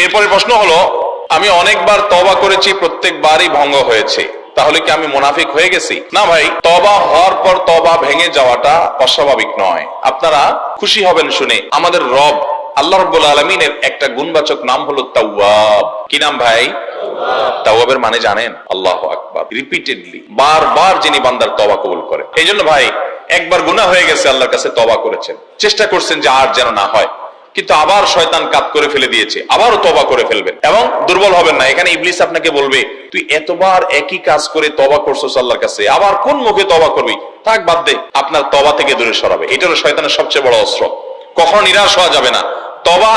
এরপরে প্রশ্ন হলো, আমি অনেকবার তওবা করেছি, প্রত্যেকবারই ভঙ্গ হয়েছে, তাহলে কি আমি মুনাফিক হয়ে গেছি? না ভাই, তওবা হওয়ার পর তওবা ভেঙে যাওয়াটা অস্বাভাবিক নয়। আপনারা খুশি হবেন শুনে, আমাদের রব আল্লাহ রাব্বুল আলামিনের একটা গুণবাচক নাম হলো তাওয়াব। কি নাম ভাই? তাওয়াবের মানে জানেন? আল্লাহু আকবার। রিপিটেডলি, বারবার যিনি বান্দার তওবা কবুল করেন। এই জন্য ভাই, একবার গুনাহ হয়ে গেছে, আল্লাহর কাছে তওবা করেছেন, চেষ্টা করছেন যে আর যেন না হয়, কিন্তু আবার শয়তান কাত করে ফেলে দিয়েছে, আবারও তওবা করে ফেলবেন এবং দুর্বল হবেন না। এখানে ইবলিস আপনাকে বলবে, তুই এতবার একই কাজ করে তওবা করছস আল্লাহর কাছে, আবার কোন মুখে তওবা করবি? থাক, বাদ দে। আপনার তওবা থেকে দূরে সরাবে। এটা হলো শয়তানের সবচেয়ে বড় অস্ত্র। কখনো নিরাশ হওয়া যাবে না। তওবা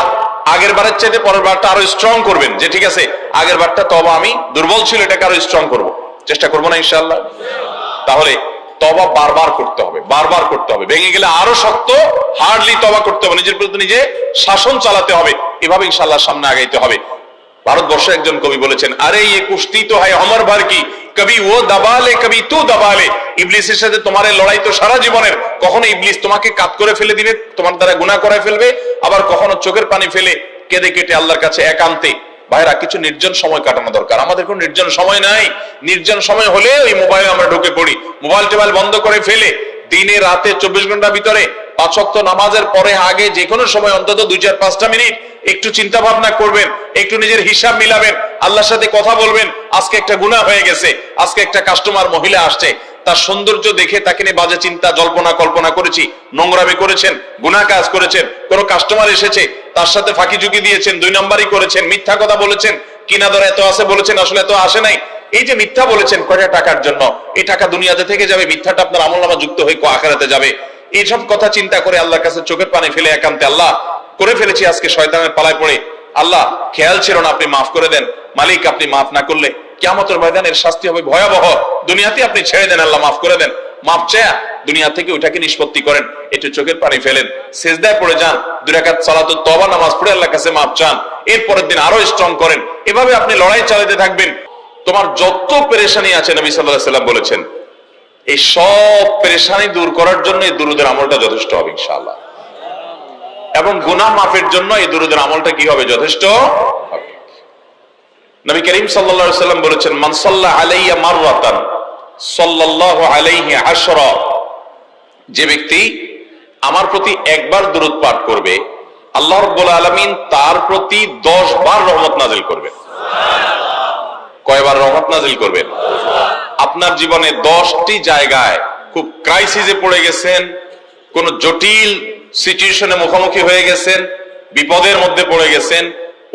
আগের বারের চাইতে পরের বারটা আরো স্ট্রং করবেন, যে ঠিক আছে আগের বারটা তওবা আমি দুর্বল ছিল, এটাকে আরো স্ট্রং করব, চেষ্টা করবো না ইনশাআল্লাহ। তাহলে তওবা বারবার করতে হবে, বারবার করতে হবে। ভেঙে গেলে আরো শক্ত হার্ডলি তওবা করতে হবে, নিজের প্রতি নিজে শাসন চালাতে হবে। এভাবে ইনশাআল্লাহ সামনে আগাইতে হবে। ভারতবর্ষে একজন কবি বলেছেন, আরে ये कुश्ती तो है हमर भर की, कभी वो दबा ले कभी तू दबा ले। ইবলিসের সাথে তোমার এই লড়াই তো সারা জীবনের। কখনো ইবলিস তোমাকে কাত করে ফেলে দিবে, তোমার দ্বারা গুনাহ করায় ফেলবে, আবার কখনো চোখের পানি ফেলে কেঁদে কেটে আল্লাহর কাছে একান্তে। ভাইরা, কিছু নির্জন সময় কাটানো দরকার। আমাদের কোনো নির্জন সময় নাই। নির্জন সময় হলে ওই মোবাইলে আমরা ঢুকে পড়ি, মোবাইল টোবাইল বন্ধ করে ফেলে দিনে রাতে 24 ঘন্টার ভিতরে 5 ওয়াক্ত নামাজের পরে আগে যে কোনো সময় অন্তত 2-4-5টা মিনিট একটু চিন্তা ভাবনা করবেন, একটু নিজের হিসাব মিলাবেন, আল্লাহর সাথে কথা বলবেন। আজকে একটা গুনাহ হয়ে গেছে, আজকে একটা কাস্টমার মহিলা আসছে, তার সৌন্দর্য দেখে তাকে নিয়ে বাজে চিন্তা জল্পনা কল্পনা করেছি, নোংরামি করেছেন, গুনাহ কাজ করেছেন। কোন কাস্টমার এসেছে, তার সাথে ফাঁকি ঝুঁকি দিয়েছেন, 2 নম্বরই করেছেন, মিথ্যা কথা বলেছেন, কিনা দর এত আছে বলেছেন, আসলে এত আসে নাই। এই যে মিথ্যা বলেছেন কয়টা টাকার জন্য, এই টাকা দুনিয়াতে থেকে যাবে, মিথ্যাটা আপনার আমলনামা যুক্ত হয়ে আখিরাতে যাবে। এইসব কথা চিন্তা করে আল্লাহর কাছে চোখের পানি ফেলে একান্তে, আল্লাহ করে ফেলেছি আজকে শয়তানের পালায় পড়ে, আল্লাহ খেয়াল ছিল না, আপনি মাফ করে দেন। মালিক, আপনি মাফ না করলে কিয়ামতের ময়দানের শাস্তি হবে ভয়াবহ। দুনিয়াতে আপনি ছেড়ে দেন, আল্লাহ মাফ করে দেন। মাফ চায়া দুনিয়া থেকে ওইটাকে নিষ্পত্তি করেন, একটু চোখের পানি ফেলেন, সিজদায় পড়ে যান, 2 রাকাত সালাতুত তওবা নামাজ পড়ে আল্লাহর কাছে মাফ চান, এরপরের দিন আরো স্ট্রং করেন। এভাবে আপনি লড়াই চালাতে থাকবেন। তোমার যত পেরেশানি আছে, নবী সাল্লাল্লাহু আলাইহি ওয়াসাল্লাম বলেছেন, এই সব পেরেশানি দূর করার জন্য এই দুরূদের আমলটা যথেষ্ট হবে ইনশাআল্লাহ। এবং গুনাহ মাফের জন্য এই দুরূদের আমলটা কি হবে? যথেষ্ট হবে। নবী করিম সাল্লাল্লাহু আলাইহি ওয়াসাল্লাম বলেছেন, মান সাল্লা আলাইয়া মাররাতান সাল্লাল্লাহু আলাইহি আশরা, যে ব্যক্তি আমার প্রতি একবার দুরূদ পাঠ করবে, আল্লাহ রাব্বুল আলামিন তার প্রতি 10 বার রহমত নাযিল করবেন। কয়বার রহমত নাযিল করবেন? আপনার জীবনে 10টি জায়গায় খুব ক্রাইসিসে পড়ে গেছেন, কোন জটিল সিচুয়েশনে মুখোমুখি হয়ে গেছেন, বিপদের মধ্যে পড়ে গেছেন,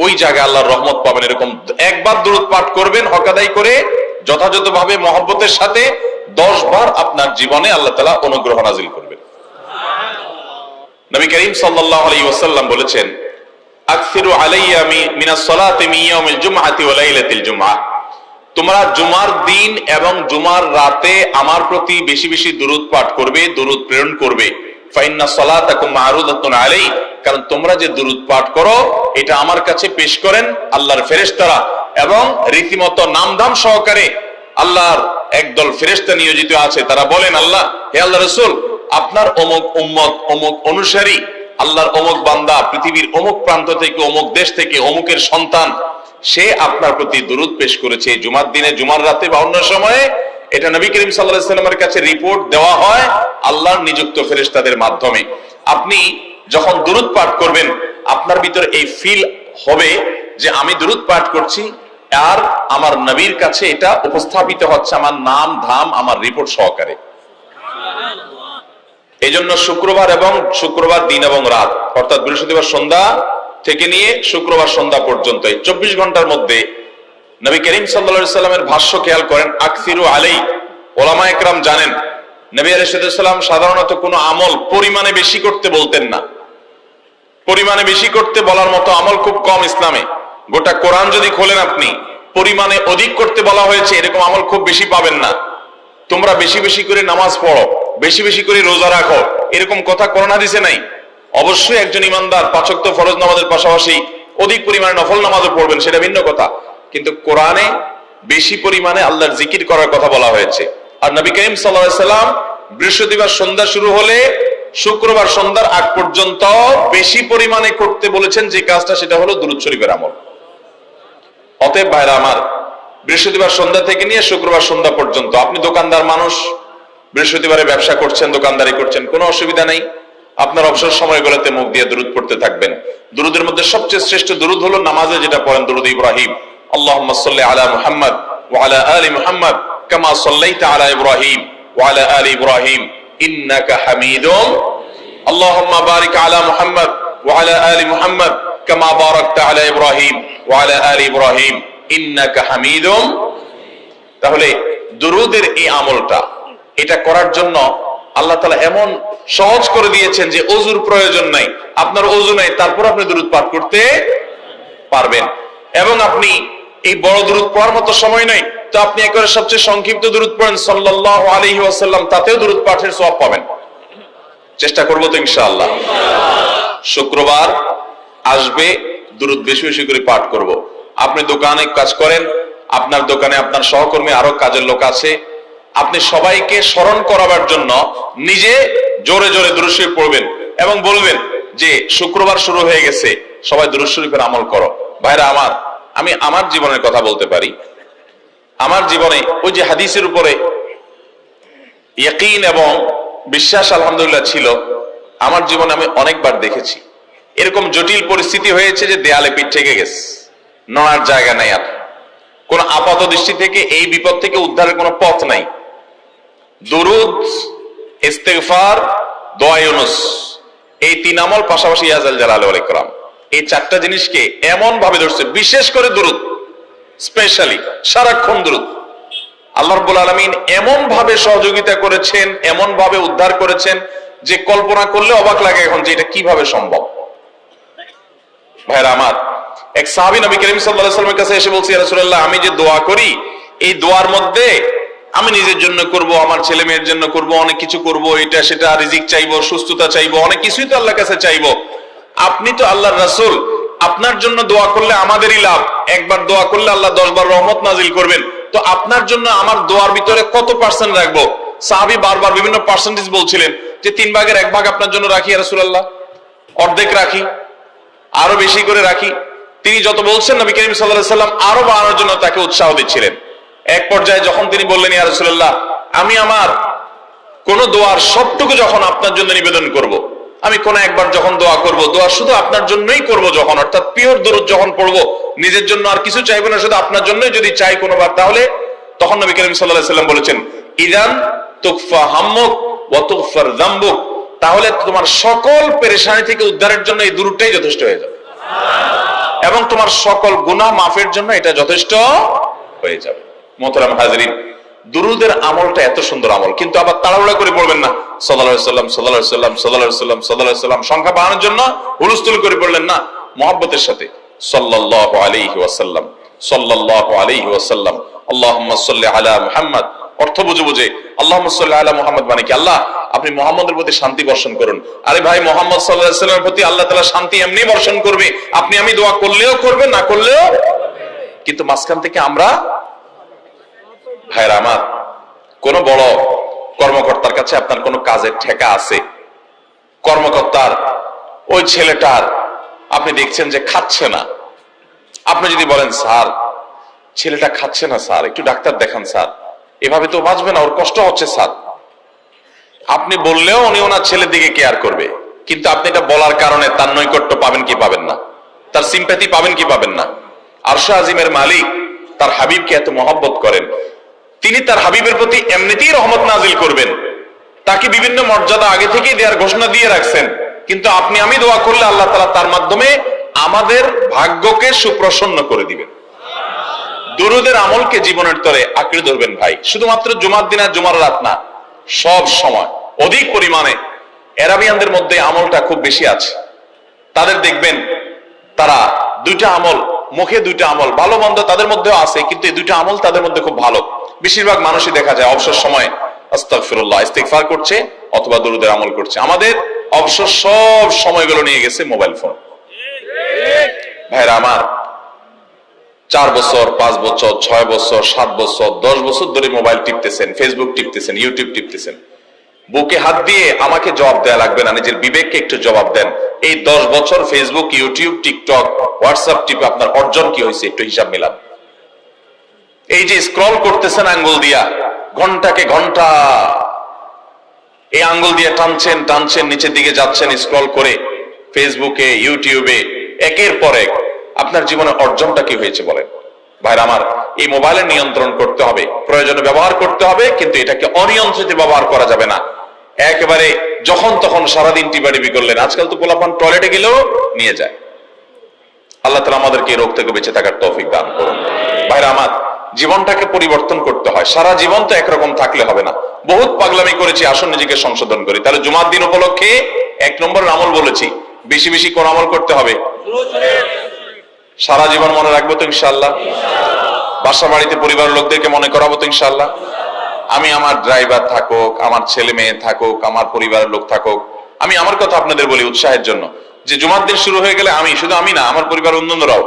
ওই জায়গায় আল্লাহর রহমত পাবেন। এরকম একবার দুরূদ পাঠ করবেন হক আদায় করে, যথাযথভাবে মহব্বতের সাথে 10 বার আপনার জীবনে আল্লাহ তাআলা অনুগ্রহ নাযিল করবেন। নবী করিম সাল্লাল্লাহু আলাইহি ওয়াসাল্লাম বলেছেন, আকসিরু আলাইয়া মিনাস সালাতি মিন ইয়াউমিল জুমআতি ওয়া লাইলাতিল জুমআহ, তোমরা জুমার দিন এবং জুমার রাতে আমার প্রতি বেশি বেশি দুরূদ পাঠ করবে, দুরূদ প্রেরণ করবে। ফাইন্না সালাতাকুম মা'রুদাতুন আলাই, কারণ তোমরা যে দুরূদ পাঠ করো এটা আমার কাছে পেশ করেন আল্লাহর ফেরেশতারা, এবং রীতিমতো নামধাম সহকারে আল্লাহর একদল ফেরেশতা নিয়োজিত আছে। তারা বলেন, আল্লাহ, হে আল্লাহর রাসূল, আপনার অমুক উম্মত, অমুক অনুসারী, আল্লাহর অমুক বান্দা পৃথিবীর অমুক প্রান্ত থেকে, অমুক দেশ থেকে, অমুকের সন্তান, সে আপনার প্রতি দুরূদ পেশ করেছে জুমার দিনে, জুমার রাতে বা অন্য সময়ে। এটা নবী করিম সাল্লাল্লাহু আলাইহি ওয়াসাল্লামের কাছে রিপোর্ট দেওয়া হয় আল্লাহর নিযুক্ত ফেরেশতাদের মাধ্যমে। আপনি যখন দুরূদ পাঠ করবেন, আপনার ভিতরে এই ফিল হবে যে আমি দুরূদ পাঠ করছি, আর আমার নবীর কাছে এটা উপস্থাপিত হচ্ছে আমার নাম ধাম, আমার রিপোর্ট সহকারে। এই জন্য শুক্রবার দিন এবং রাত, অর্থাৎ বৃহস্পতিবার সন্ধ্যা থেকে নিয়ে শুক্রবার সন্ধ্যা পর্যন্ত এই 24 ঘন্টার মধ্যে নবী করিম সাল্লাল্লাহু আলাইহি ওয়াসাল্লামের ভাষ্য খেয়াল করেন, আকসিরু আলাই। ওলামায়ে কেরাম জানেন, নবী আলাইহিস সালাম সাধারণত কোনো আমল পরিমাণে বেশি করতে বলতেন না। পরিমাণে বেশি করতে বলার মতো আমল খুব কম ইসলামে। গোটা কোরআন যদি খোলেন আপনি, পরিমাণে অধিক করতে বলা হয়েছে এরকম আমল খুব বেশি পাবেন না। তোমরা বেশি বেশি করে নামাজ পড়ো, বেশি বেশি করে রোজা রাখো, এরকম কথা কোরআন হাদিসে নাই। অবশ্যই একজন ইমানদার 5 ওয়াক্ত ফরজ নামাজের পাশাপাশি অধিক পরিমাণে নফল নামাজও পড়বেন, সেটা ভিন্ন কথা। কিন্তু কোরআনে বেশি পরিমাণে আল্লাহর জিকির করার কথা বলা হয়েছে। আর নবী করিম সাল্লাল্লাহু আলাইহি ওয়াসাল্লাম বৃহস্পতিবার সন্ধ্যা শুরু হলে শুক্রবার সন্ধ্যার আগ পর্যন্ত বেশি পরিমাণে করতে বলেছেন যে কাজটা, সেটা হলো দুরূদ শরীফের আমল। অতএব ভাইরা আমার, বৃহস্পতিবার সন্ধ্যা থেকে নিয়ে শুক্রবার সন্ধ্যা পর্যন্ত আপনি দোকানদার মানুষ, বৃহস্পতিবারে ব্যবসা করছেন, দোকানদারি করছেন, কোনো অসুবিধা নেই। আপনার অবসর সময়গুলোতে মুখ দিয়ে দুরূদ পড়তে থাকবেন। দুরূদের মধ্যে সবচেয়ে শ্রেষ্ঠ দুরূদ হলো নামাজে যেটা পড়েন, দুরূদ ইব্রাহিম। আল্লাহুম্মা সাল্লি আলা মুহাম্মদ ওয়া আলা আলি মুহাম্মদ কামা সাল্লাইতা আলা ইব্রাহিম ওয়া আলা আলি ইব্রাহিম ইন্নাকা হামিদুম। আল্লাহুম্মা বারিক আলা মুহাম্মদ ওয়া আলা আলি মুহাম্মদ কামা বারাকতা আলা ইব্রাহিম ওয়া আলা আলি ইব্রাহিম ইন্নাকা হামিদুম। তাহলে দুরূদের এই আমলটা, এটা করার জন্য আল্লাহ তাআলা এমন সহজ করে দিয়েছেন যে ওযুর প্রয়োজন নাই। আপনার ওযু নাই, তারপর আপনি দুরূদ পাঠ করতে পারবেন। এবং আপনি এই বড় দুরূদ পড়ার মতো সময় নাই, তো আপনি একেবারে সবচেয়ে সংক্ষিপ্ত দুরূদ পড়েন সাল্লাল্লাহু আলাইহি ওয়াসাল্লাম, তাতেও দুরূদ পাঠের সওয়াব পাবেন। চেষ্টা করব তো ইনশাআল্লাহ। শুক্রবার আসবে, দুরূদ বেশি বেশি করে পাঠ করব। আপনি দোকানে কাজ করেন, আপনার দোকানে আপনার সহকর্মী আরো কাজের লোক আছে, আপনি সবাইকে স্মরণ করাবার জন্য নিজে জোরে জোরে দুরূদ শরীফ পড়বেন এবং বলবেন যে শুক্রবার শুরু হয়ে গেছে, সবাই দুরূদ শরীফের আমল করো। ভাইরা আমার, আমি আমার জীবনের কথা বলতে পারি। আমার জীবনে ওই যে হাদিসের উপরে ইয়াকিন এবং বিশ্বাস আলহামদুলিল্লাহ ছিল, আমার জীবনে আমি অনেকবার দেখেছি এরকম জটিল পরিস্থিতি হয়েছে যে দেয়ালে পিঠ থেকে গেছে, নড়ার জায়গা নাই, আর কোন আপাত দৃষ্টি থেকে এই বিপদ থেকে উদ্ধারের কোনো পথ নাই। দুরূদ, ইস্তিগফার, দোয়া ইউনুস, এই তিন আমল পাশাপাশি ইয়া জাল জালালি ওয়াল ইকরাম, এই চারটা জিনিসকে এমন ভাবে ধরছে, বিশেষ করে দুরূদ, স্পেশালি সারাক্ষণ দুরূদ। আল্লাহ রাব্বুল আলামিন এমন ভাবে সহযোগিতা করেছেন, এমন ভাবে উদ্ধার করেছেন যে কল্পনা করলে অবাক লাগে এখন যে এটা কিভাবে সম্ভব। ভাইরা আমার, এক সাহাবী নবী করিম সাল্লাল্লাহু আলাইহি ওয়াসাল্লামের কাছে এসে বলছে, ইয়া রাসূলুল্লাহ, আমি যে দোয়া করি, এই দোয়ার মধ্যে আমি নিজের জন্য করব, আমার ছেলে মেয়ের জন্য করব, অনেক কিছু করব, এটা সেটা, রিজিক চাইবো, সুস্থতা চাইবো, অনেক কিছুই তো আল্লাহর কাছে চাইবো। আপনি তো আল্লাহর রাসূল, আপনার জন্য দোয়া করলে আমাদেরই লাভ, একবার দোয়া করলে আল্লাহ 10 বার রহমত নাজিল করবেন, তো আপনার জন্য আমার দোয়ার ভিতরে কত পার্সেন্ট রাখবো? সাহাবী বারবার বিভিন্ন পার্সেন্টেজ বলছিলেন যে 3 ভাগের 1 ভাগ আপনার জন্য রাখি ইয়া রাসূলুল্লাহ, অর্ধেক রাখি, আরো বেশি করে রাখি। তিনি যত বলছেন নবী করিম সাল্লাল্লাহু আলাইহি ওয়াসাল্লাম আরো বাড়ানোর জন্য তাকে উৎসাহ দিচ্ছিলেন। এক পর্যায়ে যখন তিনি বললেন, ইয়া রাসূলুল্লাহ, আমি আমার কোন দোয়ার সবটুকু যখন আপনার জন্য নিবেদন করব, আমি কোন একবার যখন দোয়া করব, দোয়া শুধু আপনার জন্যই করব যখন, অর্থাৎ পিওর দুরূদ যখন পড়বো, নিজের জন্য আর কিছু চাইবো না, শুধু আপনার জন্যই যদি চাই কোনোবার, তাহলে তখন নবী করিম সাল্লাল্লাহু আলাইহি ওয়াসাল্লাম বলেছেন, ইদান তুকফা হাম্মুক ওয়া তুগফার যামবুক, তাহলে তোমার সকল পেরেশানি থেকে উদ্ধারের জন্য এই দুরূদটাই যথেষ্ট হয়ে যাবে, এবং তোমার সকল গুনাহ মাফের জন্য এটা যথেষ্ট হয়ে যাবে। মোহতারাম হাজরিন, দুরূদের আমলটা এত সুন্দর আমল, কিন্তু আবার তাড়াহুড়া করে পড়বেন না, সাল্লাল্লাহু আলাইহি ওয়াসাল্লাম সাল্লাল্লাহু আলাইহি ওয়াসাল্লাম সাল্লাল্লাহু আলাইহি ওয়াসাল্লাম সাল্লাল্লাহু আলাইহি ওয়াসাল্লাম সংখ্যা বাড়ানোর জন্য হুলস্থুল করে পড়লেন না, মুহাব্বতের সাথে সাল্লাল্লাহু আলাইহি ওয়াসাল্লাম সাল্লাল্লাহু আলাইহি ওয়াসাল্লাম আল্লাহুম্মা সাল্লি আলা মুহাম্মদ, অর্থ বুঝে বুঝে আল্লাহুম্মা সাল্লি আলা মুহাম্মদ মানে কি, আল্লাহ আপনি মুহাম্মদের প্রতি শান্তি বর্ষণ করুন। আরে ভাই, মুহাম্মদ সাল্লাল্লাহু আলাইহি ওয়াসাল্লামের প্রতি আল্লাহ তাআলা শান্তি এমনি বর্ষণ করবে, আপনি আমি দোয়া করলেও করবে, না করলেও। কিন্তু মাঝখান থেকে আমরা, ভাইরা আমার, কোন বড় কর্মকর্তার কাছে আপনার কোন কাজের ঠেকা আছে, কর্মকর্তার ওই ছেলেটার আপনি দেখছেন যে খাচ্ছে না, আপনি যদি বলেন, স্যার ছেলেটা খাচ্ছে না স্যার, একটু ডাক্তার দেখান স্যার, এভাবে তো বাঁচবে না, ওর কষ্ট হচ্ছে স্যার, আপনি বললেও উনি ওনার ছেলের দিকে কেয়ার করবে, কিন্তু আপনি এটা বলার কারণে তার নৈকট্য পাবেন কি পাবেন না, তার সিম্প্যাথি পাবেন কি পাবেন না। আরশ আজিমের মালিক তার হাবিবকে এত মহব্বত করেন, তিনি তার হাবিবের প্রতি এমনিতেই রহমত নাজিল করবেন, তাকে বিভিন্ন মর্যাদা আগে থেকেই দেওয়ার ঘোষণা দিয়ে রাখছেন, কিন্তু আপনি আমি দোয়া করলে আল্লাহ তাআলা তার মাধ্যমে আমাদের ভাগ্যকে সুপ্রসন্ন করে দিবেন। দুরূদের আমলকে জীবনের তরে আঁকড়ে ধরবেন ভাই, শুধুমাত্র জুমার দিন আর জুমার রাত না, সব সময় অধিক পরিমাণে। আরাবিয়ানদের মধ্যে আমলটা খুব বেশি আছে, তাদের দেখবেন তারা দুইটা আমল, মুখে দুইটা আমল, ভালো মন্দ তাদের মধ্যেও আছে, কিন্তু এই দুইটা আমল তাদের মধ্যে খুব ভালো। বেশিরভাগ মানুষই দেখা যায় অবসর সময় আস্তাগফিরুল্লাহ, ইস্তিগফার করছে অথবা দুরূদের আমল করছে। আমাদের অবসর সব সময়গুলো নিয়ে গেছে মোবাইল ফোন। ভাইরা আমার, 4 বছর, 5 বছর, 6 বছর, 7 বছর, 10 বছর ধরে মোবাইল টিপতেছেন, ফেসবুক টিপতেছেন, ইউটিউব টিপতেছেন। বুকে হাত দিয়ে আমাকে জবাব দেয়া লাগবে না, নিজের বিবেককে একটু জবাব দেন। এই 10 বছর ফেসবুক, ইউটিউব, টিকটক, হোয়াটসঅ্যাপ টিপে আপনার অর্জন কি হয়েছে একটু হিসাব মিলান। এই যে স্ক্রল করতেছেন আঙ্গুল দিয়া, ঘন্টাকে ঘন্টা এই আঙ্গুল দিয়ে টানছেন টানছেন, নিচের দিকে যাচ্ছেন স্ক্রল করে ফেসবুকে, ইউটিউবে, একের পর এক। আপনার জীবনে অর্জনটা কি হয়েছে বলেন? ভাইরা আমার, এই মোবাইলের নিয়ন্ত্রণ করতে হবে, প্রয়োজনে ব্যবহার করতে হবে, কিন্তু এটাকে অনিয়ন্ত্রিত ব্যবহার করা যাবে না। একেবারে যখন তখন সারাদিন টিপাটিপি করলেন। আজকাল তো পোলাপান টয়লেটে গেলেও নিয়ে যায়। আল্লাহ তাআলা আমাদেরকে এই রোগ থেকে বেঁচে থাকার তৌফিক দান করুন। ভাইরা আমার, জীবনটাকে পরিবর্তন করতে হয়। সারা জীবন তো একরকম থাকলে হবে না। বহুত পাগলামি করেছি, আসুন নিজেকে সংশোধন করি। তাহলে জুমার দিন উপলক্ষে 1 নম্বরের আমল বলেছি, বেশি বেশি কোন আমল করতে হবে? সারা জীবন মনে রাখবো তো ইনশাআল্লাহ? বাসা বাড়িতে পরিবারের লোকদেরকে মনে করাবো তো ইনশাআল্লাহ? আমি আমার ড্রাইভার থাকুক, আমার ছেলে মেয়ে থাকুক, আমার পরিবারের লোক থাকুক, আমি আমার কথা আপনাদের বলি উৎসাহের জন্য, যে জুমার দিন শুরু হয়ে গেলে আমি, শুধু আমি না, আমার পরিবার অন্যান্যরাও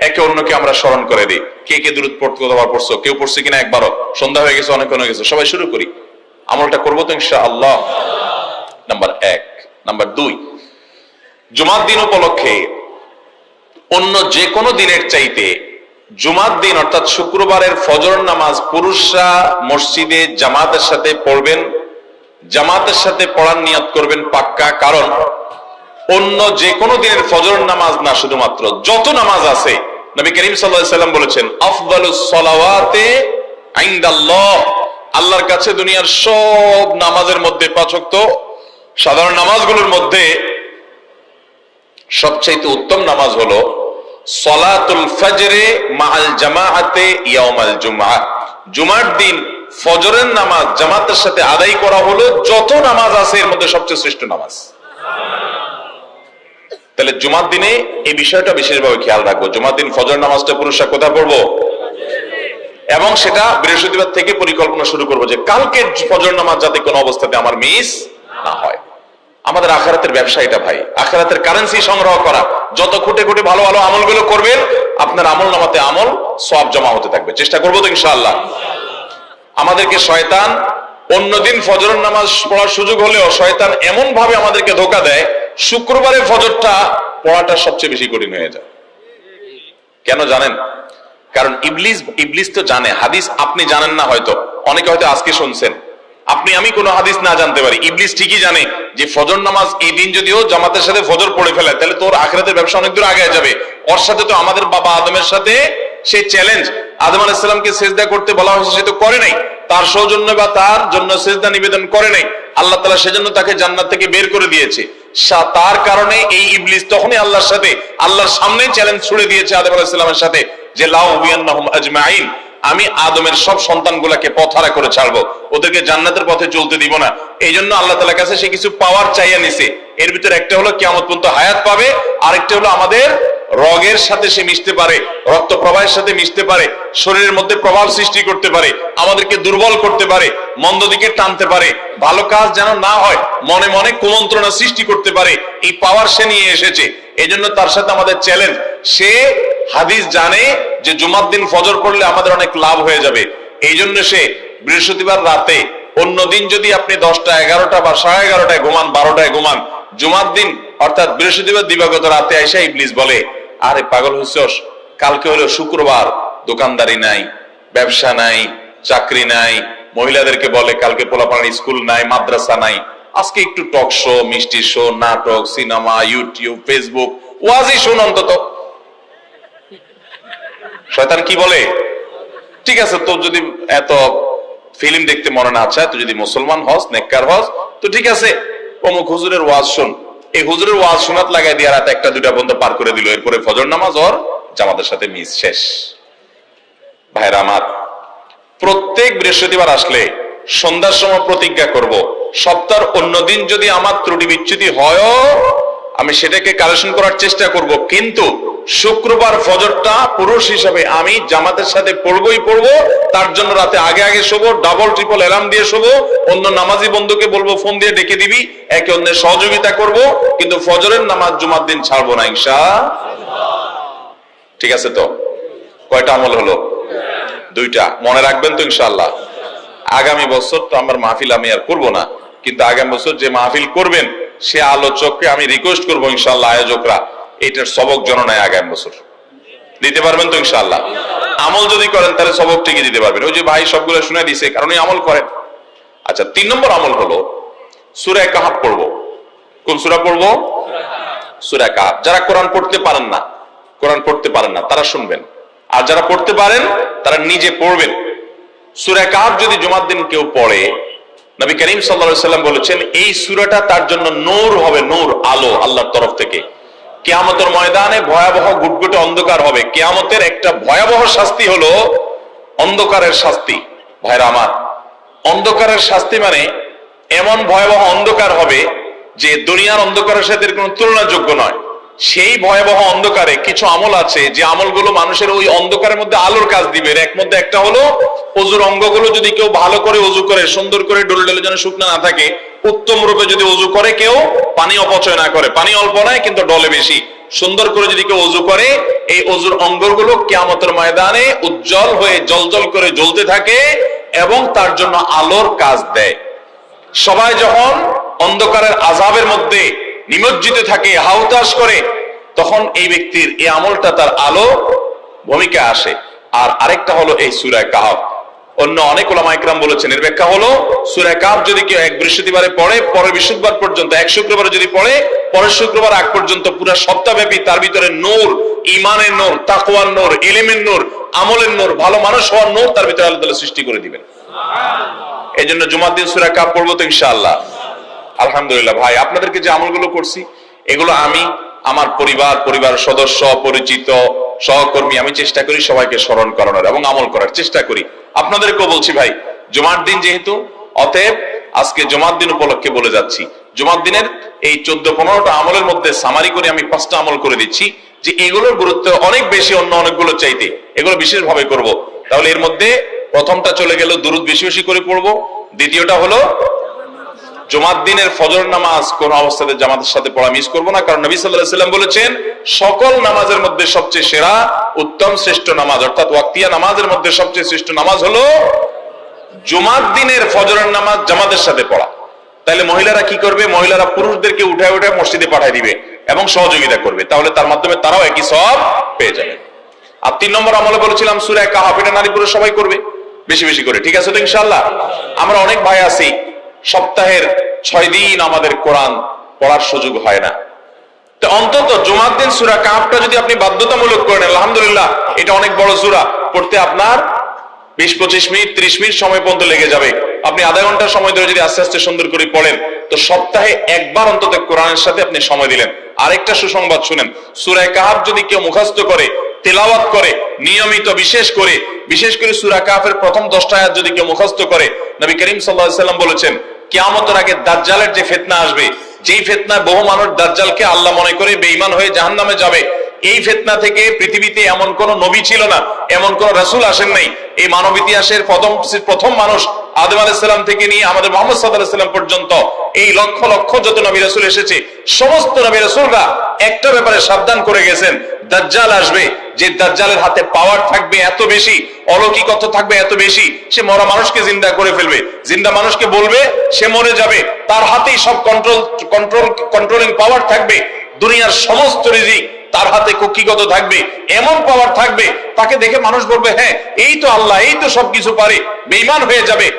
একে অন্যকে আমরা স্মরণ করে দিই। কে কে দুরূদ পড়তে কতবার পড়ছো, কেউ পড়ছে কিনা একবারও, সন্ধ্যা হয়ে গেছে, অনেক হয়ে গেছে, সবাই শুরু করি। আমলটা করবো তো ইনশাআল্লাহ? নাম্বার 1। নাম্বার 2, জুমার দিন উপলক্ষে অন্য যে কোনো দিনের চাইতে জুমার দিন অর্থাৎ শুক্রবারের ফজর নামাজ পুরুষরা মসজিদে জামাতের সাথে পড়বেন। জামাতের সাথে পড়ার নিয়ত করবেন পাক্কা। কারণ অন্য যে কোনো দিনের ফজর নামাজ না, শুধুমাত্র যত নামাজ আছে, নবী করিম সাল্লাল্লাহু আলাইহি সাল্লাম বলেছেন, আফদালুস সালাওয়াতে ইনদাল্লাহ, আল্লাহর কাছে দুনিয়ার সব নামাজের মধ্যে 5 ওয়াক্ত সাধারণ নামাজগুলোর মধ্যে সবচেয়ে উত্তম নামাজ হলো সলাতুল ফজরে মাআল জামাআতে ইয়াউমাল জুমআহ। জুমার দিন ফজরের নামাজ জামাতের সাথে আদায় করা হলো যত নামাজ আছে এর মধ্যে সবচেয়ে শ্রেষ্ঠ নামাজ। তাহলে জুমার দিনে এই বিষয়টা বিশেষভাবে খেয়াল রাখবো। জুমার দিন ফজর নামাজটা পুরুষরা কোথায় পড়বো? এবং সেটা বৃহস্পতিবার থেকে পরিকল্পনা শুরু করবো যে কালকে ফজর নামাজ যাতে কোনো অবস্থাতে আমার মিস না হয়। আমাদের আখিরাতের ব্যবসা এটা ভাই, আখিরাতের কারেন্সি সংগ্রহ করা। যত খুঁটে খুঁটে ভালো ভালো আমলগুলো করবেন, আপনার আমল নামাতে আমল সওয়াব জমা হতে থাকবে। চেষ্টা করবো তো ইনশাআল্লাহ? আমাদেরকে শয়তান অন্যদিন ফজরের নামাজ পড়ার সুযোগ হলেও শয়তান এমন ভাবে আমাদেরকে ধোঁকা দেয়, শুক্রবারে ফজরটা পড়াটা সবচেয়ে বেশি কঠিন হয়ে যায়। কেন জানেন? কারণ ইবলিস তো জানে হাদিস, আপনি জানেন না, হয়তো অনেকে হয়তো আজকে শুনছেন, আপনি আমি কোনো হাদিস না জানতে পারি, ইবলিস ঠিকই জানে যে ফজর নামাজ এই দিন যদিও জামাতের সাথে ফজর পড়ে ফেলে, তাহলে তোর আখিরাতের ব্যবসা অনেক দূর আগে যাবে। ওর সাথে তো আমাদের বাবা আদমের সাথে সেই চ্যালেঞ্জ, আদম আলাইহিস সালামকে সিজদা করতে বলা হয়েছে, সে তো করে নাই, তার সৌজন্য বা তার জন্য সিজদা নিবেদন করে নাই। আল্লাহ তাআলা সেজন্য তাকে জান্নাত থেকে বের করে দিয়েছে। তার কারণে এই ইবলিস তখনই আল্লাহর সাথে, আল্লাহর সামনে চ্যালেঞ্জ ছুড়ে দিয়েছে আদম আলাইহিস সালামের সাথে, যে লাউ বিয়ান্নাহুম আজমাইন, আমি আদমের সব সন্তানগুলোকে পথহারা করে ছাড়বো, ওদেরকে জান্নাতের পথে চলতে দিব না। এই জন্য আল্লাহ তাআলার কাছে সে কিছু পাওয়ার চাইয়া নিছে। এর ভিতরে একটা হলো কিয়ামত পর্যন্ত হায়াত পাবে, আরেকটা হলো আমাদের রগের সাথে সে মিশতে পারে, রক্ত প্রবাহের সাথে মিশতে পারে, শরীরের মধ্যে প্রভাব সৃষ্টি করতে পারে, আমাদেরকে দুর্বল করতে পারে, মন্দ দিকে টানতে পারে, ভালো কাজ যেন না হয় মনে মনে কুমন্ত্রণা সৃষ্টি করতে পারে। এই পাওয়ার সে নিয়ে এসেছে। এই জন্য তার সাথে আমাদের চ্যালেঞ্জ। সে হাদিস জানে যে জুমার দিন ফজর পড়লে আমাদের অনেক লাভ হয়ে যাবে। এই জন্য সে বৃহস্পতিবার রাতে, অন্যদিন যদি আপনি 10টা 11টা বা 11:30টায় ঘুমান, 12টায় ঘুমান, জুমার দিন অর্থাৎ বৃহস্পতিবার দিবাগত রাতে আইসা ইবলিস বলে, আরে পাগল হইছস, কালকে হলো শুক্রবার, দোকানদারি নাই, ব্যবসা নাই, চাকরি নাই, মহিলাদেরকে বলে কালকে পোলাপানের স্কুল নাই, মাদ্রাসা নাই, আজকে একটু টক শো, মিষ্টি শো, নাটক, সিনেমা, ইউটিউব, ফেসবুক, ওয়াজই শুন অন্তত। শয়তান কি বলে? ঠিক আছে, তোর যদি এত ফিল্ম দেখতে মনে না চায়, তুই যদি মুসলমান হস, নেককার হস, তো ঠিক আছে, অমুক হুজুরের ওয়াজ শুন। এই হুজুরের ওয়াজ শোনাত লাগাই দিয়ে রাত 1টা 2টা পর্যন্ত পার করে দিল। এরপরে ফজর নামাজ ওর জামাতের সাথে মিস, শেষ। ভাইরা আমার, প্রত্যেক বৃহস্পতিবার আসলে সন্ধ্যার সময় প্রতিজ্ঞা করব, সপ্তাহের অন্যদিন যদি আমার ত্রুটি বিচ্যুতি হয় আমি সেটাকে কারেকশন করার চেষ্টা করব, কিন্তু শুক্রবার ফজরটা পুরুষ হিসাবে আমি জামাতের সাথে পড়বই পড়বো। তার জন্য রাতে আগে আগে শোবো, ডাবল ট্রিপল অ্যালার্ম দিয়ে শোবো, অন্য নামাজি বন্ধুকে বলবো ফোন দিয়ে ডেকে দিবি, একে অন্যের সহযোগিতা করব, কিন্তু ফজরের নামাজ জুমার দিন ছাড়বো না ইনশাআল্লাহ। ঠিক আছে তো? কয়টা আমল হলো? 2টা। মনে রাখবেন তো ইনশাআল্লাহ? আগামী বছর তো আমার মাহফিল আমি আর করবো না, কিন্তু আগামী বছর যে মাহফিল করবেন সে আলোচককে আমি রিকোয়েস্ট করবো ইনশাআল্লাহ, আয়োজকরা এটার সবক জননায় আগামী বছর দিতে পারবেন তো ইনশাআল্লাহ? আমল যদি করেন তাহলে সবক টিকে দিতে পারবেন। ওই যে ভাই সবগুলো শুনে দিছে, কারণ এই আমল করেন। আচ্ছা, 3 নম্বর আমল হলো সূরা কাহফ পড়বো। কোন সূরা পড়বো? সূরা কাহফ। যারা কোরআন পড়তে পারেন না তারা শুনবেন, আর যারা পড়তে পারেন তারা নিজে পড়বেন। সূরা কাহফ যদি জুমার দিন কেউ পড়ে, নবী করিম সাল্লাল্লাহু আলাইহি ওয়াসাল্লাম বলেছেন এই সূরাটা তার জন্য নূর হবে, নূর, আলো আল্লাহর তরফ থেকে। কিয়ামতের ময়দানে ভয়াবহ গুটগুটে অন্ধকার হবে। কিয়ামতের একটা ভয়াবহ শাস্তি হলো অন্ধকারের শাস্তি। ভাইরা আমার, অন্ধকারের শাস্তি মানে এমন ভয়াবহ অন্ধকার হবে যে দুনিয়ার অন্ধকারের সাথে কোনো তুলনাযোগ্য নয়। সেই ভয়াবহ অন্ধকারে কিছু আমল আছে যে আমলগুলো মানুষের ওই অন্ধকারের মধ্যে আলোর কাজ দিবে। এর মধ্যে একটা হলো ওযুর অঙ্গগুলো যদি কেউ ভালো করে ওযু করে, সুন্দর করে ডলে যেন শুকনো না থাকে, উত্তম রূপে যদি ওযু করে, কেউ পানি অপচয় না করে, পানি অল্প নয় কিন্তু ডলে বেশি, সুন্দর করে যদি কেউ ওযু করে, এই ওযুর অঙ্গগুলো কিয়ামতের ময়দানে উজ্জ্বল হয়ে জ্বলজ্বল করে জ্বলতে থাকে এবং তার জন্য আলোর কাজ দেয়। সবাই যখন অন্ধকারের আযাবের মধ্যে নিমজ্জিত থাকে, হাউতাশ করে, তখন এই ব্যক্তির এই আমলটা তার আলো ভূমিকা আসে। আর আরেকটা হলো এই সূরা কাহফ। অন্য অনেক উলামা ইকরাম বলেছেন এর ব্যাখ্যা হলো সূরা কাহফ যদি কেউ এক বৃহস্পতিবারে পড়ে, পরের বৃহস্পতিবার পর্যন্ত, এক শুক্রবারে যদি পড়ে, পরের শুক্রবার আগ পর্যন্ত পুরো সপ্তাহব্যাপী তার ভিতরে নূর, ঈমানের নূর, তাকওয়ার নূর, ইলমের নূর, আমলের নূর, ভালো মানুষ হওয়ার নূর তার ভিতরে আল্লাহ তাআলা সৃষ্টি করে দিবেন। সুবহানাল্লাহ। এই জন্য জুমার দিন সূরা কাহফ পড়বো তো ইনশাআল্লাহ। আলহামদুলিল্লাহ। ভাই, আপনাদেরকে যে আমলগুলো করছি এগুলো আমি, আমার পরিবার সদস্য, পরিচিত, সহকর্মী, আমি চেষ্টা করি সবাইকে স্মরণ করানোর এবং আমল করার চেষ্টা করি। আপনাদেরকেও বলছি ভাই, জুমার দিন যেহেতু, অতএব আজকে জুমার দিন উপলক্ষে বলে যাচ্ছি, জুমার দিনের এই 14-15টা আমলের মধ্যে সামারি করে আমি 5টা আমল করে দিচ্ছি যে এগুলোর গুরুত্ব অনেক বেশি অন্য অনেকগুলো চাইতে, এগুলো বিশেষভাবে করব। তাহলে এর মধ্যে প্রথমটা চলে গেল দুরূদ বেশি বেশি করে পড়বো। দ্বিতীয়টা হলো জুমার দিনের ফজর নামাজ কোন অবস্থাতে জামাতের সাথে পড়া মিস করবো না, কারণ নবী সাল্লাল্লাহু আলাইহি ওয়াসাল্লাম বলেছেন সকল নামাজের মধ্যে সবচেয়ে সেরা, উত্তম, শ্রেষ্ঠ নামাজ, অর্থাৎ ওয়াক্তিয়া নামাজের মধ্যে সবচেয়ে শ্রেষ্ঠ নামাজ হলো জুমার দিনের ফজরের নামাজ জামাতের সাথে পড়া। তাহলে মহিলারা কি করবে? মহিলারা পুরুষদেরকে উঠায় উঠায় মসজিদে পাঠিয়ে দিবে এবং সহযোগিতা করবে, তাহলে তার মাধ্যমে তারাও একই সওয়াব পেয়ে যাবে। আর 3 নম্বর আমলে বলেছিলাম সূরা কাহফ, এটা নারী পুরুষ সবাই করবে বেশি বেশি করে, ঠিক আছে তো ইনশাআল্লাহ? আমরা অনেক ভাই আছি সপ্তাহের 6 দিন আমাদের কোরআন পড়ার সুযোগ হয় না, তো অন্তত জুমার দিন সূরা কাহফটা যদি আপনি বাধ্যতামূলক করেন, আলহামদুলিল্লাহ, এটা অনেক বড় সূরা, পড়তে আপনার 20-25 মিনিট 30 মিনিট সময় পর্যন্ত লেগে যাবে। আপনি আধা ঘন্টা সময় ধরে যদি আস্তে আস্তে সুন্দর করে পড়েন, তো সপ্তাহে একবার অন্তত কোরআনের সাথে আপনি সময় দিলেন। আরেকটা সুসংবাদ শুনেন, সূরা কাহফ যদি কেউ মুখস্থ করে, তেলাওয়াত করে নিয়মিত, বিশেষ করে সূরা কাহফের প্রথম 10টা আয়াত যদি কেউ মুখস্থ করে, নবী করিম সাল্লাল্লাহু আলাইহি ওয়াসাল্লাম বলেছেন কিয়ামতের আগে দাজ্জালের যে ফিতনা আসবে, যেই ফিতনায় বহু মানুষ দাজ্জালকে আল্লাহ মনে করে বেঈমান হয়ে জাহান্নামে যাবে, এই ফিতনা থেকে পৃথিবীতে এমন কোন নবী ছিল না, এমন কোন রাসূল আসেন নাই। এই মানব ইতিহাসের প্রথম মানুষ আদম আলাইহিস সালাম থেকে নিয়ে আমাদের মুহাম্মদ সাল্লাল্লাহু আলাইহি ওয়াসাল্লাম পর্যন্ত এই লক্ষ লক্ষ যত নবী রাসূল এসেছে, সমস্ত নবী রাসূলরা একটা ব্যাপারে সাবধান করে গেছেন, দাজ্জাল আসবে, যে দাজ্জালের হাতে পাওয়ার থাকবে এত বেশি, অলৌকিকত্ব থাকবে এত বেশি, সে মরা মানুষকে জিন্দা করে ফেলবে, জিন্দা মানুষকে বলবে সে মরে যাবে, তার হাতেই সব কন্ট্রোলিং পাওয়ার থাকবে, দুনিয়ার সমস্ত রিজিক তার হাতে কক্ষিগত থাকবে, এমন পাওয়ার থাকবে তাকে দেখে মানুষ বলবে হ্যাঁ এই তো আল্লাহ, এই তো সবকিছু পারে, বেঈমান হয়ে যাবে।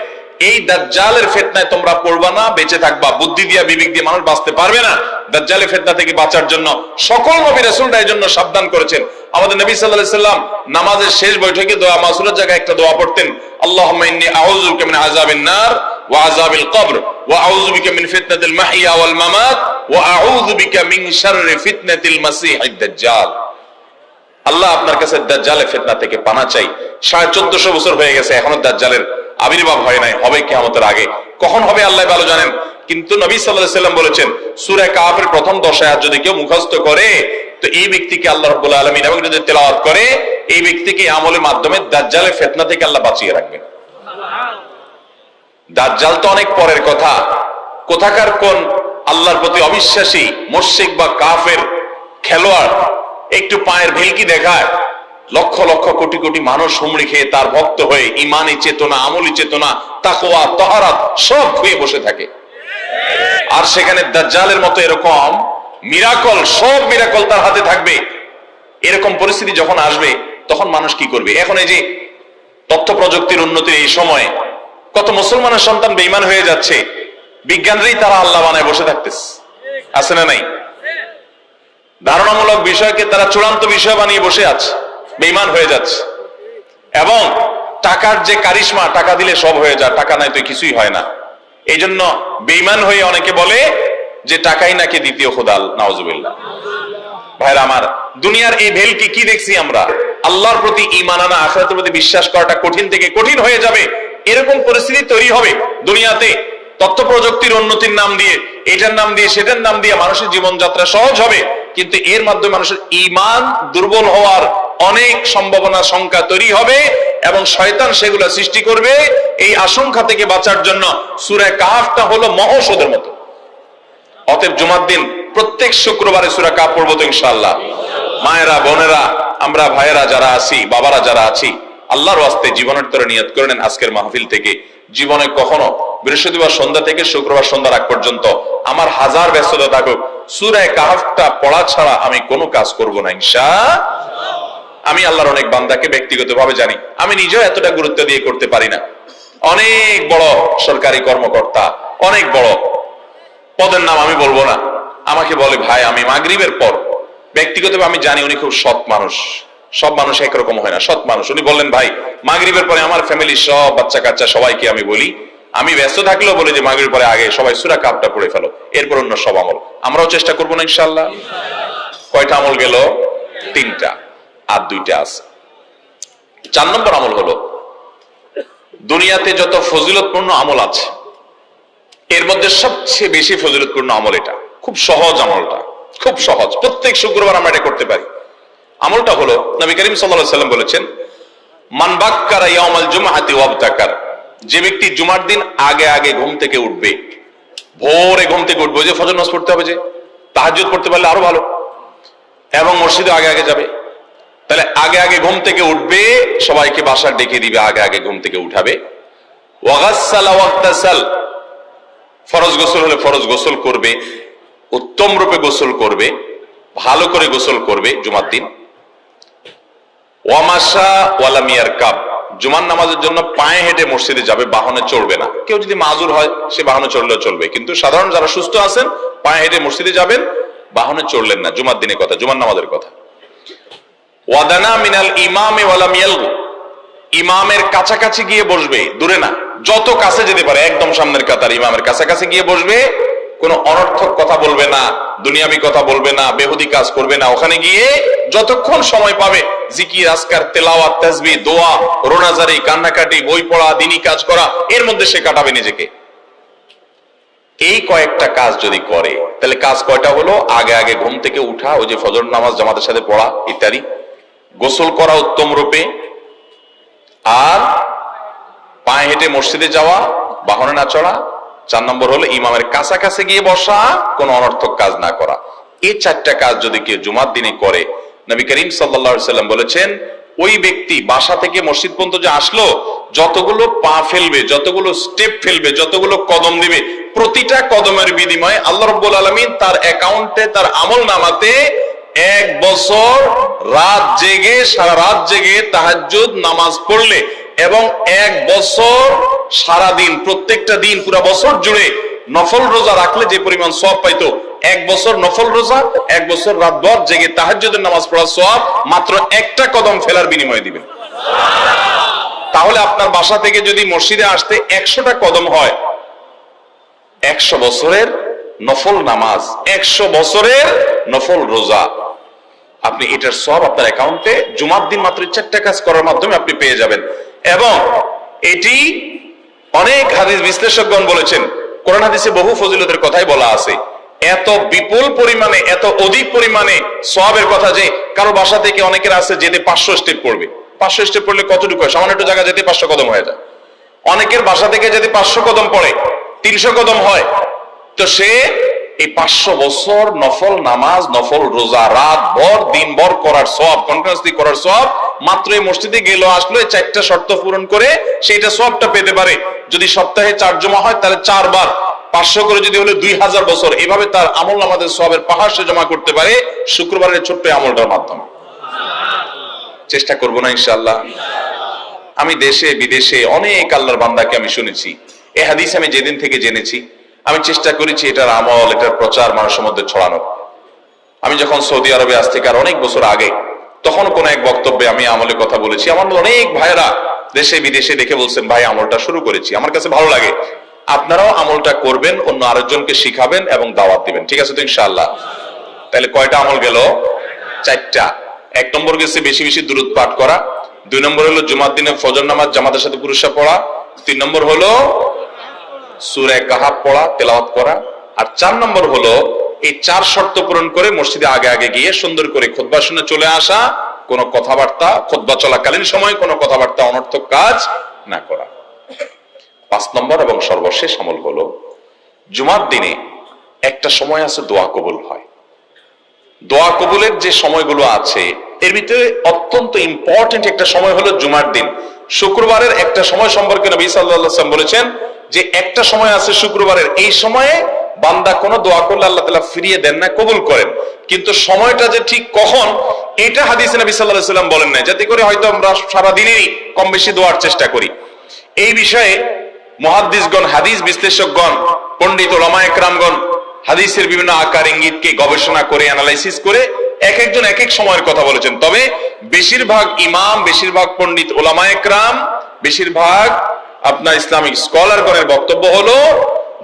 এই দাজ্জালের ফিতনায় তোমরা পড়বা না, বেঁচে থাকবা। বুদ্ধি দিয়া বিবেক দিয়ে মানুষ বাঁচতে পারবে না। দাজ্জালের ফিতনা থেকে বাঁচার জন্য সকল নবী রাসূলরা এর জন্য সাবধান করেছেন। আমাদের নবী সাল্লাল্লাহু আলাইহি সাল্লাম নামাজের শেষ বৈঠকে দোয়া মাসুরের জায়গায় একটা দোয়া পড়তেন, আল্লাহুম্মা ইন্নী আউযু বিকা মিন আযাবিন নার ওয়া আযাবিল কবর ওয়া আউযু বিকা মিন ফিতনাতিল মাহইয়া ওয়াল মামাত ওয়া আউযু বিকা মিন শাররি ফিতনাতিল মাসীহিদ দাজ্জাল। আল্লাহ, আপনার কাছে দাজ্জালের ফিতনা থেকে পানা চাই। 1450 বছর হয়ে গেছে, এখনো দাজ্জালের আবির্ভাব হয় নাই, হবে কিয়ামতের আগে। কখন হবে আল্লাহ ভালো জানেন, কিন্তু নবী সাল্লাল্লাহু আলাইহি সাল্লাম বলেছেন সূরা কাহফের প্রথম 10 আয়াত যদি কেউ মুখস্থ করে, তো এই ব্যক্তিকে আল্লাহ রাব্বুল আলামিন এবং যদি তেলাওয়াত করে, এই ব্যক্তিকে আমলের মাধ্যমে দাজ্জালের ফিতনা থেকে আল্লাহ বাঁচিয়ে রাখবেন। দাজ্জাল তো অনেক পরের কথা, কোথাকার কোন আল্লাহর প্রতি অবিশ্বাসী মুশরিক বা কাফের খেলোয়াড় একটু পায়ের ভেলকি দেখায়, লক্ষ লক্ষ কোটি কোটি মানুষ হুমড়ি খেয়ে তার ভক্ত হয়ে ইমানি চেতনা, আমলি চেতনা, তাকওয়া, তাহারাত সব খুঁয়ে বসে থাকে। আর সেখানে দাজ্জালের মতো এরকম মিরাকল, সব মিরাকল তার হাতে থাকবে। এরকম পরিস্থিতি যখন আসবে, তখন মানুষ কি করবে? এখন এই যে তথ্য প্রযুক্তির উন্নতির এই সময়ে কত মুসলমানের সন্তান বেঈমান হয়ে যাচ্ছে, বিজ্ঞানরাই তারা আল্লাহ বানায় বসে থাকতেছে, আছে না নাই? ধারণামূলক বিষয়কে তারা চূড়ান্ত বিষয় বানিয়ে বসে আছে, বেঈমান হয়ে যাচ্ছে। এবং টাকার যে কারিশমা, টাকা দিলে সব হয়ে যায়, টাকা নাই তো কিছুই হয় না। এই জন্য বেঈমান হয়ে অনেকে বলে যে টাকাই নাকি দ্বিতীয় খোদা, নাউজুবিল্লাহ। ভাইরা আমার, দুনিয়ার এই ভেলকি কি দেখছি আমরা? আল্লাহর প্রতি ঈমান আনা, আখিরাতের প্রতি বিশ্বাস করাটা কঠিন থেকে কঠিন হয়ে যাবে, এরকম পরিস্থিতি তৈরি হবে দুনিয়াতে। তথ্য প্রযুক্তির উন্নতির নাম দিয়ে, এটার নাম দিয়ে, সেটার নাম দিয়ে মানুষের জীবনযাত্রা সহজ হবে, কিন্তু এর মাধ্যমে মানুষের ঈমান দুর্বল হওয়ার অনেক সম্ভাবনা, সংখ্যা তৈরি হবে এবং শয়তান সেগুলো সৃষ্টি করবে। এই আশঙ্কা থেকে বাঁচার জন্য সূরা কাহফটা হলো মহৌষধের মতো। অতএব জুমার দিন প্রত্যেক শুক্রবারে সূরা কাহফ পড়বো তো ইনশাআল্লাহ। মায়েরা, বোনেরা, আমরা ভাইয়েরা যারা আছি, বাবারা যারা আছি, আল্লাহর ওয়াস্তে জীবনের তরে নিয়ত করে নেন আজকের মাহফিল থেকে, জীবনে কখনো বৃহস্পতিবার সন্ধ্যা থেকে শুক্রবার সন্ধ্যা রাত পর্যন্ত আমার হাজার ব্যস্ততা থাকুক, সূরা কাহফটা পড়া ছাড়া আমি কোনো কাজ করব না ইনশাআল্লাহ। আমি আল্লাহর অনেক বান্দাকে ব্যক্তিগতভাবে জানি, আমি নিজেও এতটা গুরুত্ব দিয়ে করতে পারি না। অনেক বড় সরকারি কর্মকর্তা, অনেক বড় পদের নাম আমি বলবো না, আমাকে বলে ভাই আমি মাগরিবের পর, ব্যক্তিগতভাবে আমি জানি উনি খুব সৎ মানুষ, সব মানুষ একরকম হয় না, সৎ মানুষ। উনি বললেন ভাই মাগরিবের পরে আমার ফ্যামিলির সব বাচ্চা কাচ্চা সবাইকে আমি বলি, আমি ব্যস্ত থাকলেও বলি যে মাগরিবের পরে আগে সবাই সূরা কাহফটা পড়ে ফেলো, এরপর অন্য সব আমল। আমরাও চেষ্টা করবো না ইনশাআল্লাহ। কয়টা আমল গেল? 3টা, আর 2টা আছে। 4 নম্বর আমল হলো, দুনিয়াতে যত ফজিলতপূর্ণ আমল আছে এর মধ্যে সবচেয়ে বেশি ফজিলতপূর্ণ আমল এটা। খুব সহজ আমলটা, খুব সহজ, প্রত্যেক শুক্রবার আমরা এটা করতে পারি। আমলটা হলো, নবী করিম সাল্লাল্লাহু আলাইহি ওয়াসাল্লাম বলেছেন, মান বাক্কারা ইয়াউমাল জুমআতি ওয়াবতাকার, যে ব্যক্তি জুমার দিন আগে আগে ঘুম থেকে উঠবে, ভোরে ঘুম থেকে উঠবে, যে ফজর নামাজ পড়তে হবে, যে তাহাজ্জুদ পড়তে পারলে আরো ভালো, এবং মসজিদে আগে আগে যাবে, তাহলে আগে আগে ঘুম থেকে উঠবে, সবাইকে বাসার ডেকে দিবে, আগে আগে ঘুম থেকে উঠাবে। ওয়াগাসসালা ওয়াগতাসাল, ফরজ গোসল হলে ফরজ গোসল করবে, উত্তম রূপে গোসল করবে, ভালো করে গোসল করবে জুমার দিন। ওয়ামাশা ওয়ালাম ইয়ারকাব, জুমার নামাজের জন্য পায়ে হেঁটে মসজিদে যাবে, বাহনে চড়বে না। কেউ যদি মাজুর হয় সে বাহনে চড়লেও চলবে, কিন্তু সাধারণ যারা সুস্থ আছেন পায়ে হেঁটে মসজিদে যাবেন, বাহনে চড়লেন না। জুমার দিনের কথা, জুমার নামাজের কথা। ওয়াদানা মিনাল ইমামে ওয়ালাম ইয়ালগু, ইমামের কাছাকাছি গিয়ে বসবে, দূরে না, যত কাছে যেতে পারে, একদম সামনের কাতার ইমামের কাছাকাছি গিয়ে বসবে, কোনো অনর্থক কথা বলবে না, দুনিয়াবি কথা বলবে না, বেহুদি কাজ করবে না। ওখানে গিয়ে যতক্ষণ সময় পাবে জিকির, আজকার, তেলাওয়াত, তাসবিহ, দোয়া, রোনাজারি, কান্নাকাটি, বই পড়া, দিনী কাজ করা, এর মধ্যে সে কাটাবে নিজেকে। এই কয়েকটা কাজ যদি করে, তাহলে কাজ কয়টা হলো? আগে আগে ঘুম থেকে উঠা, ওই যে ফজর নামাজ জামাতের সাথে পড়া ইত্যাদি, গোসল করা উত্তম রূপে, আর পায়ে হেঁটে মসজিদে যাওয়া, বাহনে না চড়া। 4 নম্বর হলো ইমামের কাছাকাছি গিয়ে বসা, কোন অনর্থক কাজ না করা। এই 4টা কাজ যদি কেউ জুমার দিনে করে, নবী করিম সাল্লাল্লাহু আলাইহি সাল্লাম বলেছেন, ওই ব্যক্তি বাসা থেকে মসজিদ পর্যন্ত যে আসলো, যতগুলো পা ফেলবে, যতগুলো স্টেপ ফেলবে, যতগুলো কদম দিবে, প্রতিটা কদমের বিনিময়ে আল্লাহ রাব্বুল আলামিন তার অ্যাকাউন্টে, তার আমল নামাতে 1 বছর রাত জেগে, সারা রাত জেগে তাহাজ্জুদ নামাজ পড়লে, এবং 1 বছর সারা দিন, প্রত্যেকটা দিন পুরো বছর জুড়ে নফল রোজা রাখলে যে পরিমাণ সওয়াব পাইতো, 1 বছর নফল রোজা, 1 বছর রাত ভর জেগে তাহাজ্জুদের নামাজ পড়ার সওয়াব মাত্র একটা কদম ফেলার বিনিময়ে দিবেন। তাহলে আপনার বাসা থেকে যদি মসজিদে আসতে 100টা কদম হয়, 100 বছরের নফল নামাজ, 100 বছরের নফল রোজা, আপনি এটার সওয়াব আপনার অ্যাকাউন্টে জুমার দিন মাত্র 4টা কাজ করার মাধ্যমে আপনি পেয়ে যাবেন। এবং এটি অনেক হাদিস বিশ্লেষকগণ বলেছেন, কোরআন হাদিসে বহু ফজিলতের কথাই বলা আছে, এত বিপুল পরিমাণে, এত অধিক পরিমাণে সওয়াবের কথা যে কারো বাসা থেকে অনেকের আছে যেতে 500 স্টেপ পড়বে। 500 স্টেপ পড়লে কতটুকু হয়? সামান্য একটু জায়গা যেতে 500 কদম হয়ে যায়। অনেকের বাসা থেকে যদি 500 কদম পড়ে 300 কদম হয়, তো সে এই 500 বছর নফল নামাজ, নফল রোজা, রাত ভর দিন ভর করার সওয়াব, কন্টিনিউয়াসলি করার সওয়াব মাত্র এই মসজিদে গেল আসলো, এই 4টা শর্ত পূরণ করে সেটা সওয়াবটা পেতে পারে। যদি সপ্তাহে 4 জমা হয় তাহলে 4 বার 500 করে যদি হলে 2000 বছর, এভাবে তার আমল আমাদের সওয়াবের পাহাড় সে জমা করতে পারে শুক্রবারের ছোট্ট আমলটার মাধ্যমে। চেষ্টা করব না ইনশাআল্লাহ? আমি দেশে বিদেশে অনেক আল্লাহর বান্দাকে আমি শুনেছি, এই হাদিস আমি যেদিন থেকে জেনেছি আমি চেষ্টা করেছি এটার আমল, এটার প্রচার মানুষের মধ্যে ছড়ানো। আমি যখন সৌদি আরবে আজ থেকে আর অনেক বছর আগে, তখন কোন এক বক্তব্যে আমি আমলের কথা বলেছি। আমার অনেক ভাইরা দেশে বিদেশে দেখে বলছেন, ভাই আমলটা শুরু করেছি, আমার কাছে ভালো লাগে, আপনারাও আমলটা করবেন, অন্য আরেকজনকে শিখাবেন এবং দাওয়াত দিবেন। ঠিক আছে তো ইনশাআল্লাহ? তাহলে কয়টা আমল গেল? 4টা। 1 নম্বর গেছে বেশি বেশি দুরূদ পাঠ করা, 2 নম্বর হলো জুমার দিনে ফজর নামাজ জামাতের সাথে পুরুষরা পড়া, 3 নম্বর হলো সূরা কাহাফ পড়া, তেলাওয়াত করা, আর 4 নম্বর হলো এই 4 শর্ত পূরণ করে মসজিদে আগে আগে গিয়ে সুন্দর করে খুতবা শুনে চলে আসা, কোনো কথাবার্তা খুতবা চলাকালীন সময় কোনো কথাবার্তা অনর্থক কাজ না করা। 5 নম্বর এবং সর্বশেষ আমল হলো জুমার দিনে একটা সময় আছে দোয়া কবুল হয়। দোয়া কবুলের যে সময়গুলো আছে এর ভিতরে অত্যন্ত ইম্পর্টেন্ট একটা সময় হলো জুমার দিন। শুক্রবারের একটা সময় সম্পর্কে নবী সাল্লাল্লাহু আলাইহি ওয়াসাল্লাম বলেছেন যে একটা সময় আছে শুক্রবারের, এই সময়ে বান্দা কোনো দোয়া করলে আল্লাহ তাআলা ফিরিয়ে দেন না, কবুল করেন। কিন্তু সময়টা যে ঠিক কখন এটা হাদিসে নবী সাল্লাল্লাহু আলাইহি ওয়াসাল্লাম বলেন না, যাতে করে হয়তো আমরা সারা দিনই কম বেশি দোয়ার চেষ্টা করি। এই বিষয়ে মুহাদ্দিসগণ, হাদিস বিশ্লেষকগণ, পণ্ডিত ওলামায়ে কেরামগণ হাদিসের বিভিন্ন আকার ইঙ্গিতকে গবেষণা করে অ্যানালাইসিস করে এক একজন এক এক সময়ের কথা বলেছেন। তবে বেশিরভাগ ইমাম, বেশিরভাগ পণ্ডিত ওলামায়ে কেরাম, বেশিরভাগ আপনার ইসলামিক স্কলারগণের বক্তব্য হলো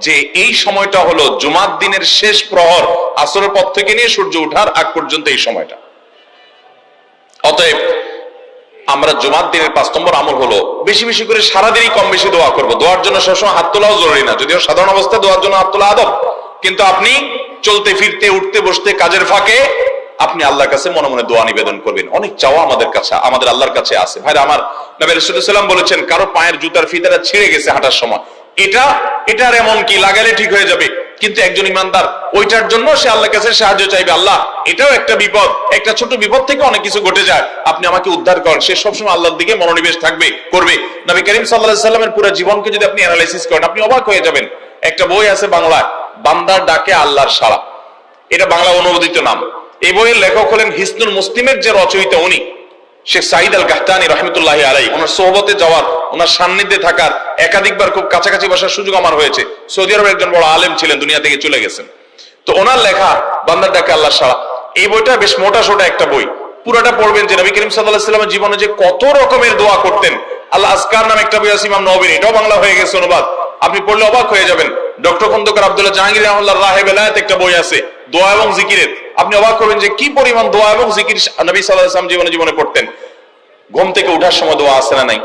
যে এই সময়টা হলো জুমার দিনের শেষ প্রহর, আসরের পর থেকে নিয়ে সূর্য ওঠার আগ পর্যন্ত এই সময়টা। অতএব আমরা জুমার দিনের 5 নম্বর আমল হলো বেশি বেশি করে সারাদিনই কম বেশি দোয়া করব। দোয়ার জন্য সবসময় হাত তোলাও জরুরি না, যদিও সাধারণ অবস্থায় দোয়ার জন্য হাত তোলা আদব, কিন্তু আপনি চলতে ফিরতে, উঠতে বসতে, কাজের ফাঁকে আপনি আল্লাহর কাছে মনে মনে দোয়া নিবেদন করবেন। অনেক চাওয়া আমাদের কাছে, আমাদের আল্লাহর কাছে আছে। ভাইরা আমার, নবী রাসূলুল্লাহ সাল্লাল্লাহু আলাইহি ওয়াসাল্লাম বলেছেন কারো পায়ের জুতার ফিতাটা ছিঁড়ে গেছে হাঁটার সময়, এটার এমন কি লাগালে ঠিক হয়ে যাবে, কিন্তু একজন ইমানদার ওইটার জন্য সে আল্লাহর কাছে সাহায্য চাইবে, আল্লাহ এটাও একটা বিপদ, একটা ছোট বিপদ থেকে অনেক কিছু ঘটে যায়, আপনি আমাকে উদ্ধার করেন। সে সবসময় আল্লাহর দিকে মনোনিবেশ করবে। নবী করিম সাল্লাল্লাহু আলাইহি ওয়াসাল্লামের পুরো জীবনকে যদি আপনি অ্যানালাইসিস করেন আপনি অবাক হয়ে যাবেন। একটা বই আছে বাংলায়, বান্দার ডাকে আল্লাহর সাড়া, এটা বাংলা অনুবাদিত নাম। এই বইয়ের লেখক হলেন হিসনুল মুসলিমের যে রচয়িতা উনি শেখ সাঈদ আল কাহতানী রাহমাতুল্লাহি আলাইহি। ওনার সোহবতে যাওয়ার, ওনার সান্নিধ্যে থাকার, একাধিকবার খুব কাছাকাছি বসার সুযোগ আমার হয়েছে। সৌদি আরবের একজন বড় আলেম ছিলেন, দুনিয়া থেকে চলে গেছেন। তো ওনার লেখা বান্দার ডাকে আল্লাহর সাড়া, এই বইটা বেশ মোটা সোটা একটা বই। পুরোটা পড়বেন যে নবী করিম সাল্লাল্লাহু আলাইহি ওয়াসাল্লামের জীবনে যে কত রকমের দোয়া করতেন। আল্লাহ আজকার নামে একটা বই আছে ইমাম নববীর, এটাও বাংলা হয়ে গেছে অনুবাদ, আপনি পড়লে অবাক হয়ে যাবেন। ডক্টর খন্দকার আব্দুল্লাহ জাহাঙ্গীর রাহমাতুল্লাহ রাহে বেলায়েত একটা বই আছে দোয়া এবং জিকিরের, আপনি অবাক করবেন যে কি পরিমাণ দোয়া এবং জিকির নবী সাল্লাল্লাহু আলাইহি ওয়াসাল্লাম জীবনে পড়তেন। ঘুম থেকে ওঠার সময় দোয়া আছে না নাই?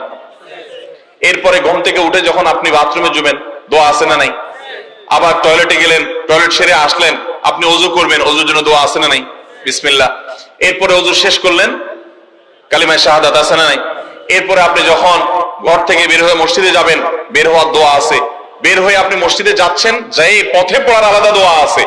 এরপরে ঘুম থেকে উঠে যখন আপনি বাথরুমে যাবেন দোয়া আছে না নাই? আবার টয়লেটে গেলেন, টয়লেট সেরে আসলেন, আপনি ওযু করবেন, ওযুর জন্য দোয়া আছে না নাই? বিসমিল্লাহ। এরপরে ওযু শেষ করলেন, কালিমা শাহাদাত আছে না নাই? এরপরে আপনি যখন ঘর থেকে বের হয়ে মসজিদে যাবেন, বের হওয়ার দোয়া আছে। বের হয়ে আপনি মসজিদে যাচ্ছেন, যাই পথে পড়ার আলাদা দোয়া আছে।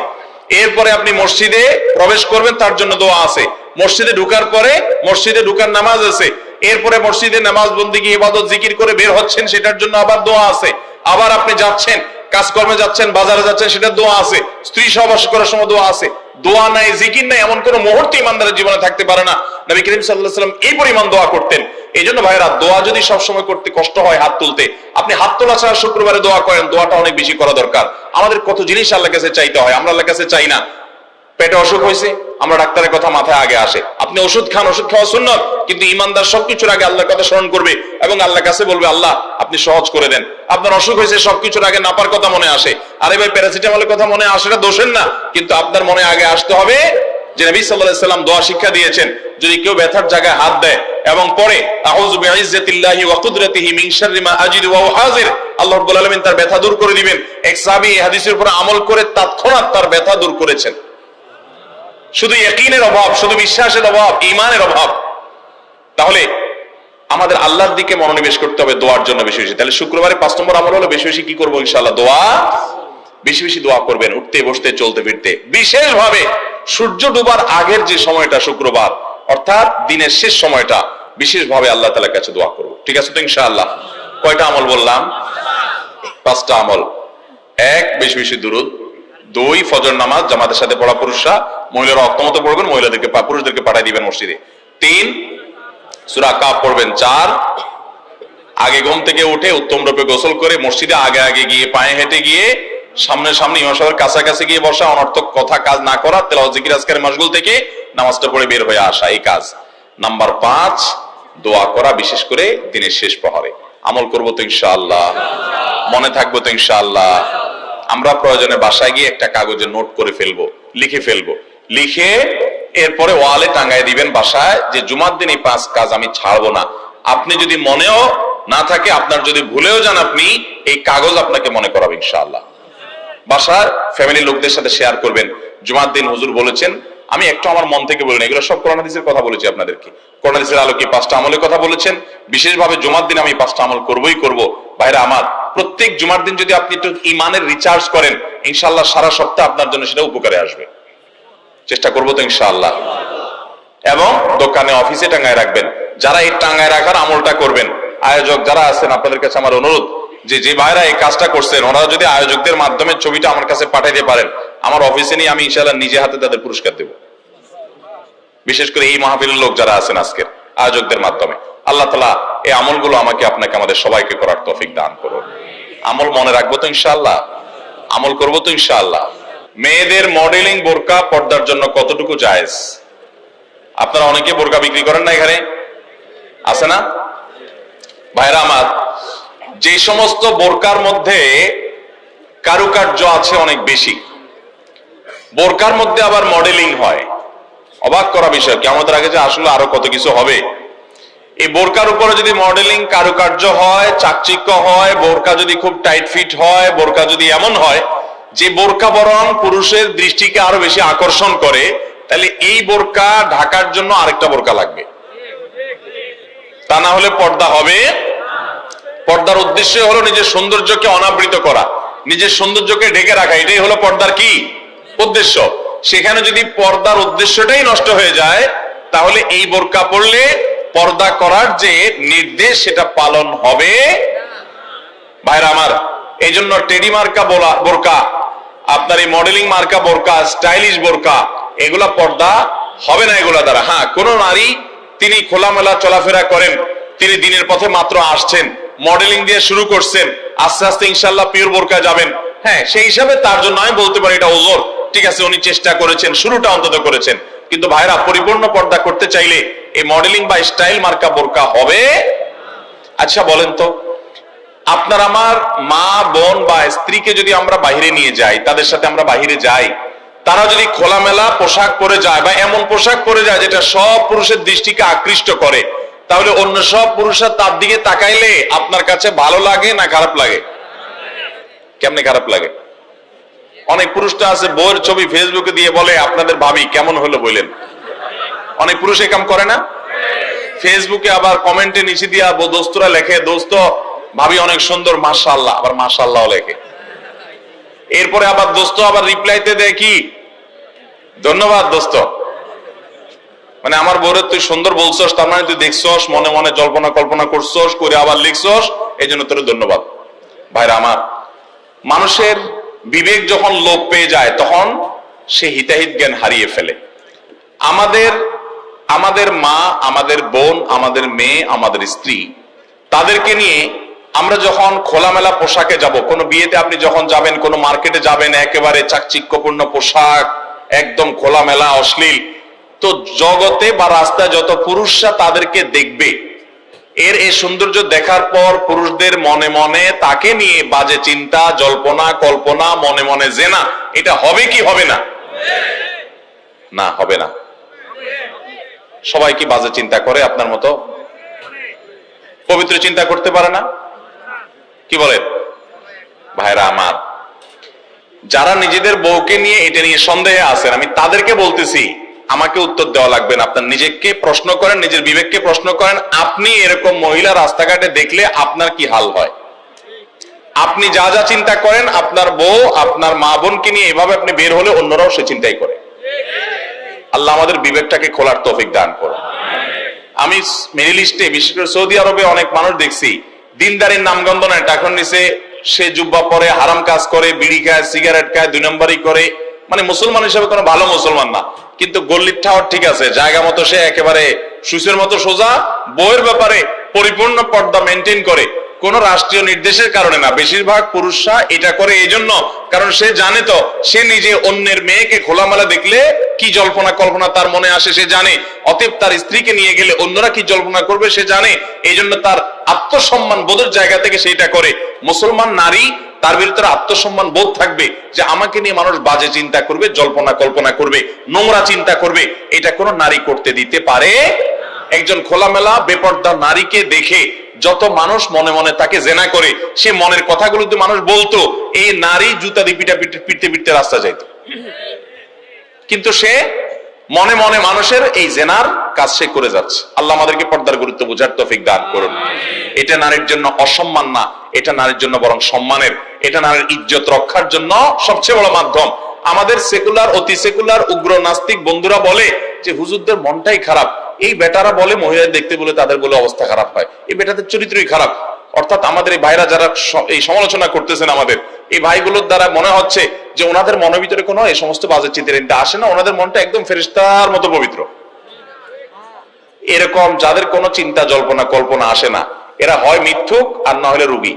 এরপরে আপনি মসজিদে প্রবেশ করবেন, তার জন্য দোয়া আছে। মসজিদে ঢুকার পরে মসজিদে ঢুকার নামাজ আছে। এরপরে মসজিদে নামাজ বন্দেগী ইবাদত জিকির করে বের হচ্ছেন, সেটার জন্য আবার দোয়া আছে। আবার আপনি যাচ্ছেন, কাজকর্মে যাচ্ছেন, বাজারে যাচ্ছেন, সেটার দোয়া আছে। স্ত্রী সহবাস করার সময় দোয়া আছে। দোয়া নাই, জিকির নাই, এমন কোন মুহূর্ত ইমানদারের জীবনে থাকতে পারে না। নবী করিম সাল্লাল্লাহু আলাইহি ওয়াসাল্লাম এই পরিমাণ দোয়া করতেন। এই জন্য ভাইরা, দোয়া যদি সবসময় করতে কষ্ট হয় হাত তুলতে, আপনি হাত তোলা ছাড়া শুক্রবারে দোয়া করেন, দোয়াটা অনেক বেশি করা দরকার। আমাদের কত জিনিস আল্লাহর কাছে চাইতে হয়, আমরা আল্লাহর কাছে চাই না। পেটে অসুখ হয়েছে, আমরা ডাক্তারের কথা মাথায় আগে আসে, আপনি ওষুধ খান, ওষুধ খাওয়া সুন্নাত, কিন্তু ইমানদার সবকিছুর আগে আল্লাহর কথা স্মরণ করবে এবং আল্লাহর কাছে বলবে আল্লাহ আপনি সহজ করে দেন। আপনার অসুখ হয়েছে, সবকিছুর আগে নাপার কথা মনে আসে, আরে ভাই প্যারাসিটামলের কথা মনে আসে, এটা দোষের না, কিন্তু আপনার মনে আগে আসতে হবে যে নবী সাল্লাল্লাহু আলাইহি ওয়াসাল্লাম দোয়া শিক্ষা দিয়েছেন, যদি কেউ ব্যথার জায়গায় হাত দেয় এবং পরে আউযু বিইজ্জাতিল্লাহি ওয়া কুদরাতিহি মিন শাররি মা আজিদু ওয়া হাজির, আল্লাহ রাব্বুল আলামিন তার ব্যথা দূর করে দিবেন। এক সাহাবী এই হাদিসের উপর আমল করে তৎক্ষণাৎ তার ব্যথা দূর করেছেন। শুধু ইয়াকিনের অভাব, শুধু বিশ্বাসের অভাব, ঈমানের অভাব। তাহলে আমাদের আল্লাহর দিকে মনোনিবেশ করতে হবে দোয়ার জন্য বেশি বেশি। তাহলে শুক্রবারে 5 নম্বর আমল হলো বেশি বেশি কি করবো ইনশাআল্লাহ? দোয়া। বেশি বেশি দোয়া করবেন, উঠতে বসতে চলতে ফিরতে। বিশেষভাবে সূর্য ডুবার আগের যে সময়টা শুক্রবার, অর্থাৎ দিনের শেষ সময়টা, বিশেষভাবে আল্লাহ তাআলার কাছে দোয়া করব। ঠিক আছে তো ইনশাআল্লাহ? কয়টা আমল বললাম? 5টা আমল। 1, বেশি বেশি দুরূদ। 2, ফজর নামাজ জামাতের সাথে পড়া পুরুষরা, মহিলারা অক্তমত পড়বেন, পুরুষদেরকে পাঠিয়ে দিবেন মসজিদে। 3, সূরা কাফ পড়বেন 4। আগে ঘুম থেকে উঠে উত্তম রূপে গোসল করে মসজিদে আগে আগে গিয়ে পায়ে হেঁটে গিয়ে সামনে সামনে ইমাম সাহেবের কাছাকাছি গিয়ে বসা, অনর্থক কথা কাজ না করা, তেলাওয়াত জিকির আজকারের মাশগুল থেকে নামাজটা পড়ে বের হয়ে আসা, এই কাজ। নাম্বার 5, দোয়া করা, বিশেষ করে দিনের শেষ প্রহরে। আমল করবো তো ইনশাআল্লাহ, মনে থাকবো তো ইনশাআল্লাহ। আমরা প্রয়োজনে বাসায় গিয়ে একটা কাগজে নোট করে ফেলবো, লিখে ফেলবো, লিখে এরপরে ওয়ালে টাঙ্গায় দিবেন বাসায় যে জুমার দিন এই 5 কাজ আমি ছাড়বো না। আপনি যদি মনেও না থাকে, আপনার যদি ভুলেও যান, আপনি এই কাগজ আপনাকে মনে করাবে ইনশাআল্লাহ। বাসার ফ্যামিলির লোকদের সাথে শেয়ার করবেন, জুমার দিন হুজুর বলেছেন, আমি একটু আমার মন থেকে বলিনি, এগুলো সব কোরআন হাদিসের কথা বলেছি আপনাদেরকে। কোরআন হাদিসের আলোকে 5টা আমলের কথা বলেছেন, বিশেষভাবে জুমার দিন আমি 5টা আমল করবই করব। ভাইরা আমার, প্রত্যেক জুমার দিন যদি আপনি একটু ইমানের রিচার্জ করেন, ইনশাআল্লাহ সারা সপ্তাহ আপনার জন্য সেটা উপকারে আসবে। চেষ্টা করবো তো ইনশাআল্লাহ। এবং দোকানে অফিসে টাঙ্গায় রাখবেন। যারা এই টাঙ্গায় রাখার আমলটা করবেন, আয়োজক যারা আছেন, আপনাদের কাছে আমার অনুরোধ যে ভাইরা এই কাজটা করছেন, ওনারা যদি আয়োজকদের মাধ্যমে ছবিটা আমার কাছে পাঠাইতে পারেন, আমার অফিসে নিয়ে আমি ইনশাআল্লাহ নিজে হাতে তাদের পুরস্কার দেব। বিশেষ করে এই মাহফিলের লোক যারা আছেন আজকের, আয়োজকদের মাধ্যমে। আল্লাহ তাআলা এই আমলগুলো আমাকে আপনাকে আমাদের সবাইকে করার তৌফিক দান করুন। আমল মনে রাখবো তো ইনশাআল্লাহ, আমল করবো তো ইনশাআল্লাহ। মেয়েদের মডেলিং বোরকা পর্দার জন্য কতটুকু জায়েজ? আপনারা অনেকে বোরকা বিক্রি করেন না, এখানে আছে না ভাইরা আমার? যে সমস্ত বোরকার মধ্যে কারুকার্য আছে অনেক বেশি, বোরকার মধ্যে আবার মডেলিং হয়, অবাক করা বিষয়। কি আমাদের আগে যে আসলে আরো কত কিছু হবে। এই বোরকার উপরে যদি মডেলিং কারুকার্য হয়, চাকচিক্য হয়, বোরকা যদি খুব টাইট ফিট হয়, বোরকা যদি এমন হয় যে বোরকা বরং পুরুষের দৃষ্টিকে আরো বেশি আকর্ষণ করে, তাহলে এই বোরকা ঢাকার জন্য আরেকটা বোরকা লাগবে। তা না হলে পর্দা হবে। পর্দার উদ্দেশ্য হলো নিজের সৌন্দর্যকে অনাবৃত করা, নিজের সৌন্দর্যকে ঢেকে রাখা, এটাই হলো পর্দার কি উদ্দেশ্য। সেখানে যদি পর্দার উদ্দেশ্যটাই নষ্ট হয়ে যায়, তাহলে এই বোরকা পরলে পর্দা করার যে নির্দেশ সেটা পালন হবে। ভাইরা আমার, এই জন্য টেডি মার্কা বোরকা, আপনার এই মডেলিং মার্কা বোরকা, স্টাইলিশ বোরকা, এগুলা পর্দা হবে না এগুলা দ্বারা। হ্যাঁ, কোন নারী তিনি খোলামেলা চলাফেরা করেন, তিনি দিনের পথে মাত্র আসছেন, মডেলিং দিয়ে শুরু করছেন, আস্তে আস্তে ইনশাআল্লাহ পিওর বোরকা যাবেন, হ্যাঁ, সেই হিসাবে তার জন্য আমি বলতে পারি এটা ওজোর, ঠিক আছে, উনি চেষ্টা করেছেন, শুরুটা অন্তত করেছেন। কিন্তু ভাইরা, পরিপূর্ণ পর্দা করতে চাইলে এই মডেলিং বা স্টাইল মার্কা বোরকা হবে। আচ্ছা বলেন তো, আপনার আমার মা বোন বা স্ত্রীকে যদি আমরা বাহিরে নিয়ে যাই, তাদের সাথে আমরা বাহিরে যাই, তারা যদি খোলামেলা পোশাক পরে যায় বা এমন পোশাক পরে যায় যেটা সব পুরুষের দৃষ্টিকে আকৃষ্ট করে, তাহলে অন্য সব পুরুষরা তার দিকে তাকাইলে আপনার কাছে ভালো লাগে না খারাপ লাগে? কেমনে খারাপ লাগে? অনেক পুরুষটা আছে বউয়ের ছবি ফেসবুকে দিয়ে বলে, আপনাদের ভাবি কেমন হলো বললেন। অনেক পুরুষ এই কাম করে না? ফেসবুকে আবার কমেন্টে নিচে দিয়া দোস্তরা লেখে, দোস্ত ভাবি অনেক সুন্দর, মাশাআল্লাহ, আবার মাশাআল্লাহ লেখে। এরপরে আবার দোস্ত আবার রিপ্লাইতে দেয় কি, ধন্যবাদ দোস্ত। মানে আমার বউরে তুই সুন্দর বলছস, তার মানে তুই দেখছস, মনে মনে জল্পনা কল্পনা করছস, করে আবার লিখছস, এই জন্য তোর ধন্যবাদ। ভাইরা আমার, মানুষের বিবেক যখন লোপ পেয়ে যায়, তখন সে হিতাহিত জ্ঞান হারিয়ে ফেলে। আমাদের মা, আমাদের বোন, আমাদের মেয়ে, আমাদের স্ত্রী, তাদেরকে নিয়ে আমরা যখন খোলামেলা পোশাকে যাব, কোনো বিয়েতে আপনি যখন যাবেন, কোনো মার্কেটে যাবেন, একেবারে চাকচিক্যপূর্ণ পোশাক, একদম খোলামেলা অশ্লীল, তো জগতে বা রাস্তায় যত পুরুষরা তাদেরকে দেখবে, এই সৌন্দর্য দেখার পর পুরুষদের মনে মনে তাকে নিয়ে বাজে চিন্তা, জল্পনা কল্পনা, মনে মনে জেনা, এটা হবে কি হবে না? না, হবে না। সবাই কি বাজে চিন্তা করে আপনার মতো? পবিত্র চিন্তা করতে পারে না? কি বলেন ভাইরা আমার? যারা নিজেদের বউকে নিয়ে এটা নিয়ে সন্দেহে আছেন, আমি তাদেরকে বলতেছি, আমাকে উত্তর দেওয়া লাগবে না, আপনার নিজেকে প্রশ্ন করেন, নিজের বিবেককে প্রশ্ন করেন। আপনি এরকম মহিলা রাস্তাঘাটে দেখলে আপনার কি হাল হয়? আপনি যা যা চিন্তা করেন, আপনার বউ, আপনার মা বোনকে নিয়ে এভাবে আপনি বের হলে অন্যরাও সে চিন্তাই করে। আল্লাহ আমাদের বিবেকটাকে খোলার তৌফিক দান করুন। আমি মিডল ইস্টে, বিশেষ করে সৌদি আরবে অনেক মানুষ দেখছি, দিনদারির নামগন্ধ নেয়, টাকা নিচে সে জুব্বা পরে, হারাম কাজ করে, বিড়ি খায়, সিগারেট খায়, 2 নম্বরই করে, মানে মুসলমান হিসেবে কোনো ভালো মুসলমান না। কিন্তু গল্লির ঠাওয়ার ঠিক আছে, জায়গা মতো সে একেবারে সুসের মতো সোজা, বইয়ের ব্যাপারে পরিপূর্ণ পর্দা মেনটেন করে। কোন রাষ্ট্রীয় নির্দেশের কারণে না, বেশিরভাগ পুরুষরা এটা করে এই জন্য, কারণ সে জানে তো সে নিজে অন্যের মেয়েকে খোলামেলা দেখলে কি জল্পনা কল্পনা তার মনে আসে সে জানে, অতএব তার স্ত্রীকে নিয়ে গেলে অন্যরা কি জল্পনা করবে সে জানে, এই জন্য তার আত্মসম্মান বোধের জায়গা থেকে সেটা করে। মুসলমান নারী তার ভিতরে আত্মসম্মান বোধ থাকবে যে আমাকে নিয়ে মানুষ বাজে চিন্তা করবে, জল্পনা কল্পনা করবে, নোংরা চিন্তা করবে, এটা কোন নারী করতে দিতে পারে। একজন খোলামেলা বেপর্দা নারীকে দেখে যত মানুষ মনে মনে তাকে জেনা করে, সে মনের কথাগুলো যদি মানুষ বলতো, এই নারী জুতা দিয়ে পিটতে পিটতে রাস্তা যাইত। কিন্তু সে মনে মনে মানুষের এই জেনার কাজ সে করে যাচ্ছে। আল্লাহ আমাদেরকে পর্দার গুরুত্ব বোঝার তৌফিক দান করুন। এটা নারীর জন্য অসম্মান না, এটা নারীর জন্য বরং সম্মানের, এটা নারীর ইজ্জত রক্ষার জন্য সবচেয়ে বড় মাধ্যম। আমাদের সেকুলার, অতি সেকুলার উগ্র নাস্তিক বন্ধুরা বলে যে হুজুরদের মনটাই খারাপ, এই বেটারা বলে মহিলা দেখতে বলে তাদের বলে অবস্থা খারাপ হয়, এই বেটাদের চরিত্রই খারাপ। অর্থাৎ আমাদের এই ভাইরা যারা এই সমালোচনা করতেছেন, আমাদের এই ভাইগুলোর দ্বারা মনে হচ্ছে যে ওনাদের মনের ভিতরে কোনো এই সমস্ত বাজে চিন্তা আসে না, ওনাদের মনটা একদম ফেরেশতার মতো পবিত্র। এরকম যাদের কোনো চিন্তা জল্পনা কল্পনা আসে না, এরা হয় মিথ্যুক আর না হলে রোগী।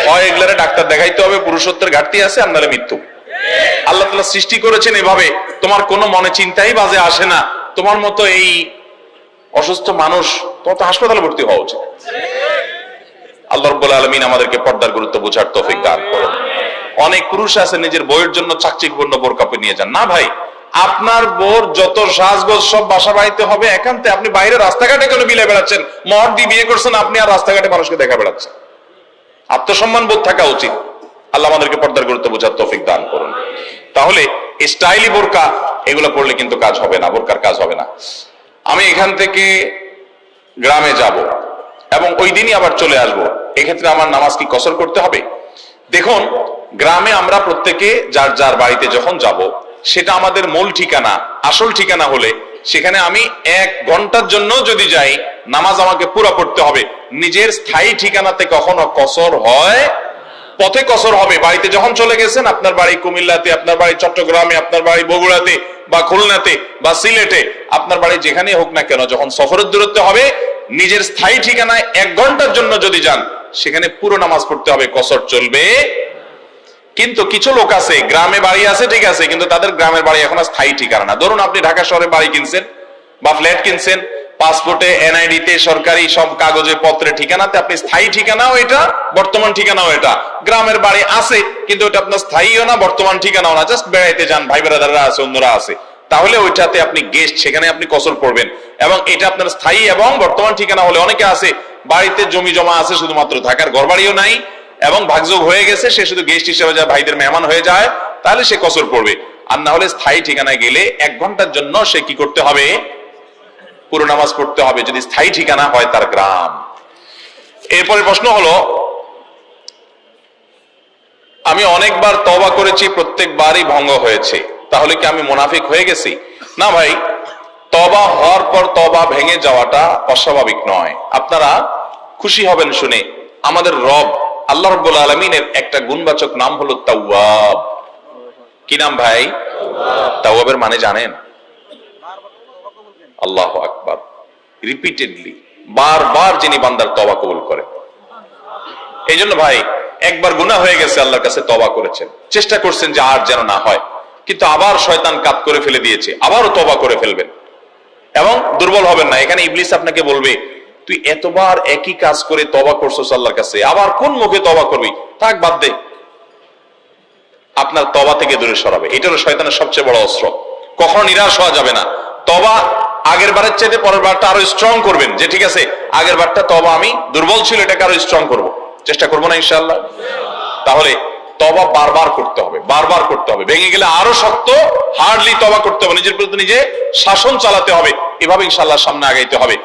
হয় এগুলারে ডাক্তার দেখাইতে হবে, পুরুষত্বের ঘাটতি আছে, আর নাহলে মিথ্যুক। আল্লাহ তাআলা সৃষ্টি করেছেন এভাবে, তোমার কোনো মনে চিন্তাই বাজে আসে না, তোমার মতো এই অসুস্থ মানুষ, তোমার তো হাসপাতালে ভর্তি হওয়া উচিত। আল্লাহ রাব্বুল আলামিন আমাদেরকে পর্দার গুরুত্ব বোঝার তৌফিক দান করুন। অনেক পুরুষ আছে নিজের বউয়ের জন্য চাকচিক্যপূর্ণ বোরকা পরে নিয়ে যান। না ভাই, আপনার বউর যত সাজগোজ সব বাসা বাড়িতে হবে একান্তে। আপনি বাইরে রাস্তাঘাটে কেন বিলে বেড়াচ্ছেন? মহর দিয়ে বিয়ে করছেন আপনি, আর রাস্তাঘাটে মানুষকে দেখা বেড়াচ্ছেন। আত্মসম্মান বোধ থাকা উচিত। আল্লাহ আমাদেরকে পর্দার গুরুত্ব বোঝার তৌফিক দান করুন। তাহলে স্টাইলি বোরকা এগুলো পড়লে কিন্তু কাজ হবে না, বোরকার কাজ হবে না। আমি এখান থেকে গ্রামে যাব এবং ওই দিনই আবার চলে আসব, এক্ষেত্রে আমার নামাজ কি কসর করতে হবে? দেখুন, গ্রামে আমরা প্রত্যেকে যার যার বাড়িতে যখন যাব, সেটা আমাদের মূল ঠিকানা, আসল ঠিকানা হলে সেখানে আমি 1 ঘন্টার জন্য যদি যাই, নামাজ আমাকে পুরো পড়তে হবে। নিজের স্থায়ী ঠিকানাতে কখনো কসর হয়? পথে কসর হবে। বাড়িতে যখন চলে গেছেন, আপনার বাড়ি কুমিল্লাতে, আপনার বাড়ি চট্টগ্রামে, আপনার বাড়ি বগুড়াতে বা খুলনাতে বা সিলেটে, আপনার বাড়ি যেখানেই হোক না কেন, যখন সফরের দূরত্ব হবে, নিজের স্থায়ী ঠিকানায় 1 ঘন্টার জন্য যদি যান, সেখানে পুরো নামাজ পড়তে হবে, কসর চলবে। কিন্তু কিছু লোক আছে, গ্রামে বাড়ি আছে ঠিক আছে, কিন্তু তাদের গ্রামের বাড়ি এখন স্থায়ী ঠিকানা না। ধরুন আপনি ঢাকা শহরে বাড়ি কিনছেন বা ফ্ল্যাট কিনছেন, পাসপোর্টে, এনআইডি তে, সরকারি সব কাগজে পত্রে ঠিকানাতে আপনি স্থায়ী ঠিকানাও এটা, বর্তমান ঠিকানাও এটা। গ্রামের বাড়ি আছে কিন্তু ওটা আপনার স্থায়ীও না, বর্তমান ঠিকানাও না, জাস্ট বেড়াইতে যান, ভাই বেড়াদাররা আছে, অন্যরা আছে, তাহলে ওইটাতে আপনি গেস্ট, সেখানে আপনি কসর পড়বেন। এবং এটা আপনার স্থায়ী এবং বর্তমান ঠিকানা হলে, অনেকে আছে বাড়িতে জমি জমা আছে, শুধুমাত্র থাকার ঘর বাড়িও নাই এবং ভাগযোগ হয়ে গেছে, সে শুধু গেস্ট হিসেবে যায়, ভাইদের মেহমান হয়ে যায়, তাহলে সে কসর পড়বে। আর না হলে স্থায়ী ঠিকানায় গেলে 1 ঘন্টার জন্য সে কি করতে হবে? পুরো নামাজ পড়তে হবে, যদি স্থায়ী ঠিকানা হয় তার গ্রাম। এরপরে প্রশ্ন হলো, আমি অনেকবার তওবা করেছি, প্রত্যেকবারই ভঙ্গ হয়েছে, তাহলে কি আমি মুনাফিক হয়ে গেছি? না ভাই, তওবা হওয়ার পর তওবা ভেঙে যাওয়াটা অস্বাভাবিক নয়। আপনারা খুশি হবেন শুনে, আমাদের রব আল্লাহ রাব্বুল আলামিনের একটা গুণবাচক নাম হলো তাওয়াব। কি নাম ভাই? তাওয়াবের মানে জানেন? আল্লাহু আকবার। রিপিটেডলি, বারবার যিনি বান্দার তওবা কবুল করেন। এই জন্য ভাই, একবার গুনাহ হয়ে গেছে, আল্লাহর কাছে তওবা করেছেন, চেষ্টা করছেন যে আর যেন না হয়, কিন্তু আবার শয়তান কাত করে ফেলে দিয়েছে, আবারও তওবা করে ফেলবেন এবং দুর্বল হবেন না। এখানে ইবলিস আপনাকে বলবে, তুই এতবার একই কাজ করে তওবা করছস আল্লাহর কাছে, আবার কোন মুখে তওবা করবি? থাক, বাদ দে। আপনার তওবা থেকে দূরে সরাবে। এটা হলো শয়তানের সবচেয়ে বড় অস্ত্র। কখনো নিরাশ হওয়া যাবে না। তওবা আগের বারের চাইতে পরের বারটা আরো স্ট্রং করবেন, যে ঠিক আছে আগের বারটা তওবা আমি দুর্বল ছিল, এটাকে আরো স্ট্রং করব, চেষ্টা করবো না ইনশাআল্লাহ। তাহলে তওবা বারবার করতে হবে, বারবার করতে হবে। ভেঙে গেলে আরো শক্ত, হার্ডলি তওবা করতে হবে, নিজের বিরুদ্ধে নিজে শাসন চালাতে হবে। এভাবে ইনশাআল্লাহ সামনে আগাইতে হবে।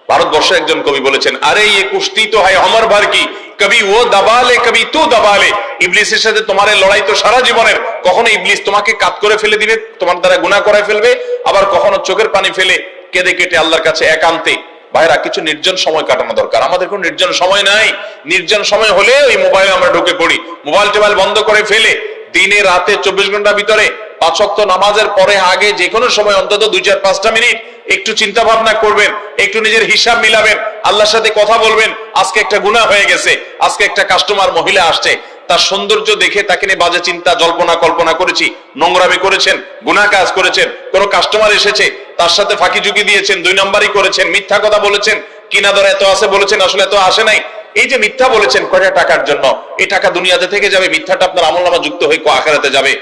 ভারতবর্ষে একজন কবি বলেছেন, আরে ये কুश्ती तो है अमर भर की, कभी वो दबा ले कभी तू दबा ले। ইবলিসের সাথে তোমার লড়াই তো সারা জীবনের। কখনো ইবলিস তোমাকে কাত করে ফেলে দিবে, তোমার দ্বারা গুনাহ করায় ফেলবে, আবার কখনো চোখের পানি ফেলে কেঁদে কেটে আল্লাহর কাছে একান্তে। ভাইরা, কিছু নির্জন সময় কাটানো দরকার। আমাদের কোনো নির্জন সময় নাই। নির্জন সময় হলে ওই মোবাইলে আমরা ঢুকে পড়ি, মোবাইল টোবাইল বন্ধ করে ফেলে দিনে রাতে 24 ঘন্টার ভিতরে 5 ওয়াক্ত নামাজের পরে আগে যে কোনো সময় অন্তত 2-4-5টা মিনিট একটু চিন্তা ভাবনা করবেন, একটু নিজের হিসাব মিলাবেন, আল্লাহর সাথে কথা বলবেন। আজকে একটা গুনাহ হয়ে গেছে, আজকে একটা কাস্টমার মহিলা আসছে, তার সৌন্দর্য দেখে তাকে নিয়ে বাজে চিন্তা জল্পনা কল্পনা করেছি, নোংরামি করেছেন, গুনাহ কাজ করেছেন। কোন কাস্টমার এসেছে, তার সাথে ফাঁকি ঝুঁকি দিয়েছেন, 2 নম্বরই করেছেন, মিথ্যা কথা বলেছেন, কিনা দর এত আছে বলেছেন, আসলে এত আসে নাই। এই যে মিথ্যা বলেছেন কয়টা টাকার জন্য, এই টাকা দুনিয়াতে থেকে যাবে, মিথ্যাটা আপনার আমলনামা যুক্ত হয়ে আখিরাতে যাবে।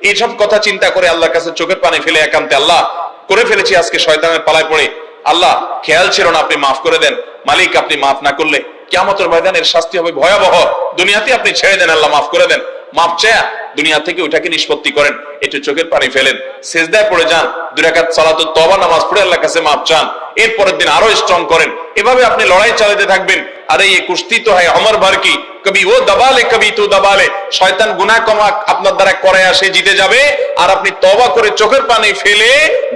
এইসব কথা চিন্তা করে আল্লাহর কাছে চোখের পানি ফেলে একান্তে, আল্লাহ করে ফেলেছি আজকে শয়তানের পালায় পড়ে, আল্লাহ খেয়াল ছিল না, আপনি মাফ করে দেন। মালিক আপনি মাফ না করলে কিয়ামতের ময়দানের শাস্তি হবে ভয়াবহ। দুনিয়াতে আপনি ছেড়ে দেন, আল্লাহ মাফ করে দেন। মাফ চায়া দুনিয়া থেকে ওইটাকে নিষ্পত্তি করেন, একটু চোখের পানি ফেলেন, সেজদায় পড়ে যান, 2 রাকাত সালাতুত তওবা নামাজ পড়ে আল্লাহর কাছে মাফ চান, এরপরের দিন আরো স্ট্রং করেন। এভাবে আপনি লড়াই চালাতে থাকবেন। আরে এই কুস্তি তো হয় অমর ভর কি, কবি ও দবালে কবি তু দবালে। শয়তান গুনাহ কমা আপনার দ্বারা করে আসে জিতে যাবে, আর আপনি তওবা করে চোখের পানি ফেলে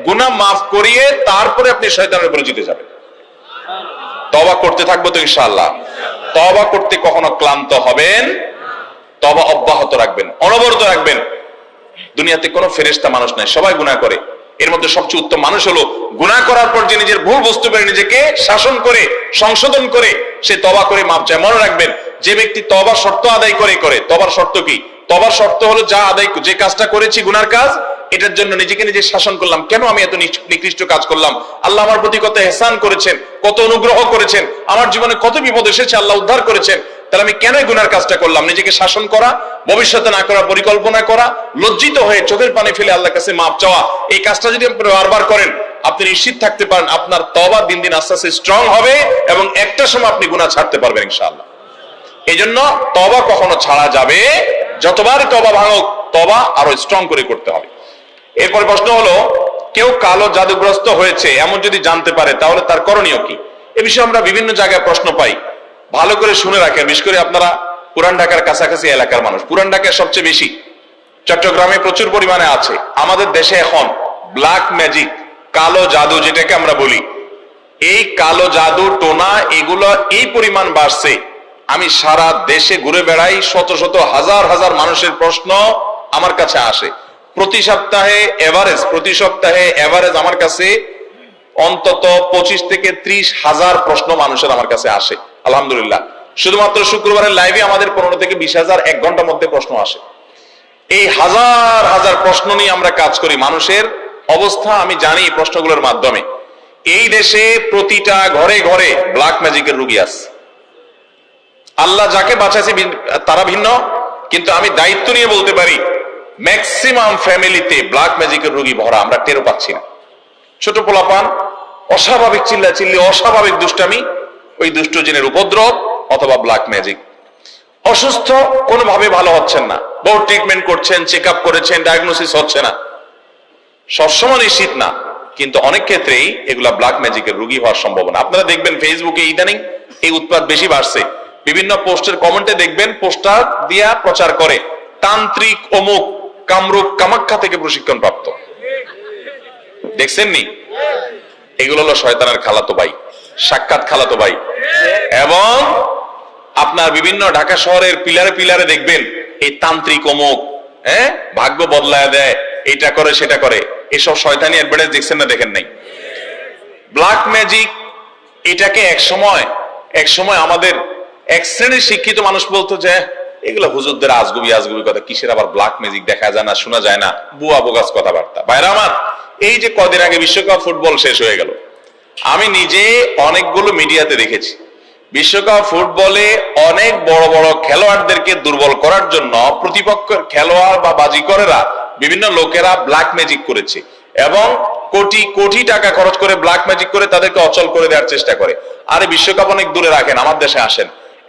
গুনাহ মাফ করিয়ে তারপরে আপনি শয়তানের উপরে জিতে যাবেন। তওবা করতে থাকবো তো ইনশাআল্লাহ। তওবা করতে কখনো ক্লান্ত হবেন, তওবা অব্যাহত রাখবেন, অনবরত রাখবেন। দুনিয়াতে কোনো ফেরেশতা মানুষ নাই, সবাই গুনাহ করে। এর মধ্যে সবচেয়ে উত্তম মানুষ হলো গুনাহ করার পর যে নিজের ভুল বুঝতে পারে, নিজেকে শাসন করে সংশোধন করে সে তওবা করে মাপ চায়। মনে রাখবেন, যে ব্যক্তি তওবার শর্ত আদায় করে, তওবার শর্ত কি? তওবার শর্ত হলো যে কাজটা করেছি গুনার কাজ, এটার জন্য নিজেকে নিজে শাসন করলাম, কেন আমি এত নিকৃষ্ট কাজ করলাম, আল্লাহ আমার প্রতি কত ইহসান করেছেন, কত অনুগ্রহ করেছেন, আমার জীবনে কত বিপদ এসেছে, আল্লাহ উদ্ধার করেছেন, তাহলে আমি কেন গুনার কাজটা করলাম? নিজেকে শাসন করা, ভবিষ্যতে না করার পরিকল্পনা করা, লজ্জিত হয়ে চোখের পানি ফেলে আল্লাহর কাছে মাপ চাওয়া, এই কাজটা যদি আপনি বারবার করেন, আপনি নিশ্চিত থাকতে পারেন আপনার তওবা দিন দিন আস্তে আস্তে স্ট্রং হবে এবং একটা সময় আপনি গুনাহ ছাড়তে পারবেন ইনশাআল্লাহ। এই জন্য তওবা কখনো ছাড়া যাবে, যতবার তওবা ভাঙুক, তওবা আরো স্ট্রং করে করতে হবে। এরপর প্রশ্ন হলো, কেউ কালো জাদুগ্রস্ত হয়েছে এমন যদি জানতে পারে তাহলে তার করণীয় কি? এ বিষয়ে আমরা বিভিন্ন জায়গায় প্রশ্ন পাই, ভালো করে শুনে রাখেন। বিশেষ করে আপনারা পুরান ঢাকার কাছাকাছি এলাকার মানুষ, পুরান ঢাকায় সবচেয়ে বেশি, চট্টগ্রামে প্রচুর পরিমাণে আছে। আমাদের দেশে এখন ব্ল্যাক ম্যাজিক, কালো জাদু যেটাকে আমরা বলি, এই কালো জাদু টোনা এগুলো এই পরিমাণ বাড়ছে। আমি সারা দেশে ঘুরে বেড়াই, শত শত হাজার হাজার মানুষের প্রশ্ন আমার কাছে আসে। প্রতি সপ্তাহে এভারেজ আমার কাছে অন্তত 25 থেকে 30 হাজার প্রশ্ন মানুষের আমার কাছে আসে। আলহামদুলিল্লাহ, শুধুমাত্র শুক্রবারের লাইভে আমাদের 15 থেকে 20 হাজার 1 ঘন্টার মধ্যে প্রশ্ন আসে। এই হাজার হাজার প্রশ্ন নিয়ে আমরা কাজ করি। মানুষের অবস্থা আমি জানি প্রশ্নগুলোর মাধ্যমে। এই দেশে প্রতিটা ঘরে ঘরে ব্ল্যাক ম্যাজিকের রোগী আছে। আল্লাহ যাকে বাঁচাইছে তারা ভিন্ন, কিন্তু আমি দায়িত্ব নিয়ে বলতে পারি ম্যাক্সিমাম ফ্যামিলিতে ব্ল্যাক ম্যাজিকের রোগী ভরা, আমরা টেরও পাচ্ছি না। ছোট পোলাপান অস্বাভাবিক চিল্লাচিল্লি, অস্বাভাবিক দুষ্টামি, ওই দুষ্ট জিনের উপদ্রব অথবা ব্ল্যাক ম্যাজিক। অসুস্থ, কোনোভাবে ভালো হচ্ছেন না, বহু ট্রিটমেন্ট করছেন, চেক আপ করেছেন, ডায়াগনোসিস হচ্ছে না। সবসময় নিশ্চিত না, কিন্তু অনেক ক্ষেত্রেই এগুলা ব্ল্যাক ম্যাজিকের রোগী হওয়ার সম্ভাবনা। আপনারা দেখবেন ফেসবুকে ইদানিং এই উৎপাত বেশি বাড়ছে। বিভিন্ন পোস্টের কমেন্টে দেখবেন পোস্টার দিয়া প্রচার করে তান্ত্রিক অমুক কামরূপ কামাখ্যা থেকে প্রশিক্ষণ প্রাপ্ত। দেখছেন নি? এগুলো হলো শয়তানের খালাতো ভাই, সাক্ষাৎ খালাতো ভাই। এবং আপনার বিভিন্ন ঢাকা শহরের পিলারে পিলারে দেখবেন এই তান্ত্রিক অমুক, ভাগ্য বদলায় দেয়, এটা করে সেটা করে, এসব শয়তানি অ্যাডভার্টাইজ দেখছেন না? দেখেন নাই? ব্ল্যাক ম্যাজিক এটাকে এক সময় আমাদের এক শ্রেণীর শিক্ষিত মানুষ বলতো যে এগুলো হুজুরদের আজগুবি কথা, কিসের আবার ব্ল্যাক ম্যাজিক, দেখা যায় না, শোনা যায় না, বুয়া বোগাস কথাবার্তা। ভাইরা আমার, এই যে কদিন আগে বিশ্বকাপ ফুটবল শেষ হয়ে গেল, আমি নিজে অনেকগুলো মিডিয়াতে দেখেছি বিশ্বকাপ ফুটবলে অনেক বড় বড় খেলোয়াড়দেরকে দুর্বল করার জন্য প্রতিপক্ষের খেলোয়াড় বা বাজিকরেরা, বিভিন্ন লোকেরা ব্ল্যাক ম্যাজিক করেছে এবং কোটি কোটি টাকা খরচ করে ব্ল্যাক ম্যাজিক করে তাদেরকে অচল করে দেওয়ার চেষ্টা করে। আরে বিশ্বকাপ অনেক দূরে রাখেন, আমার দেশে আসেন।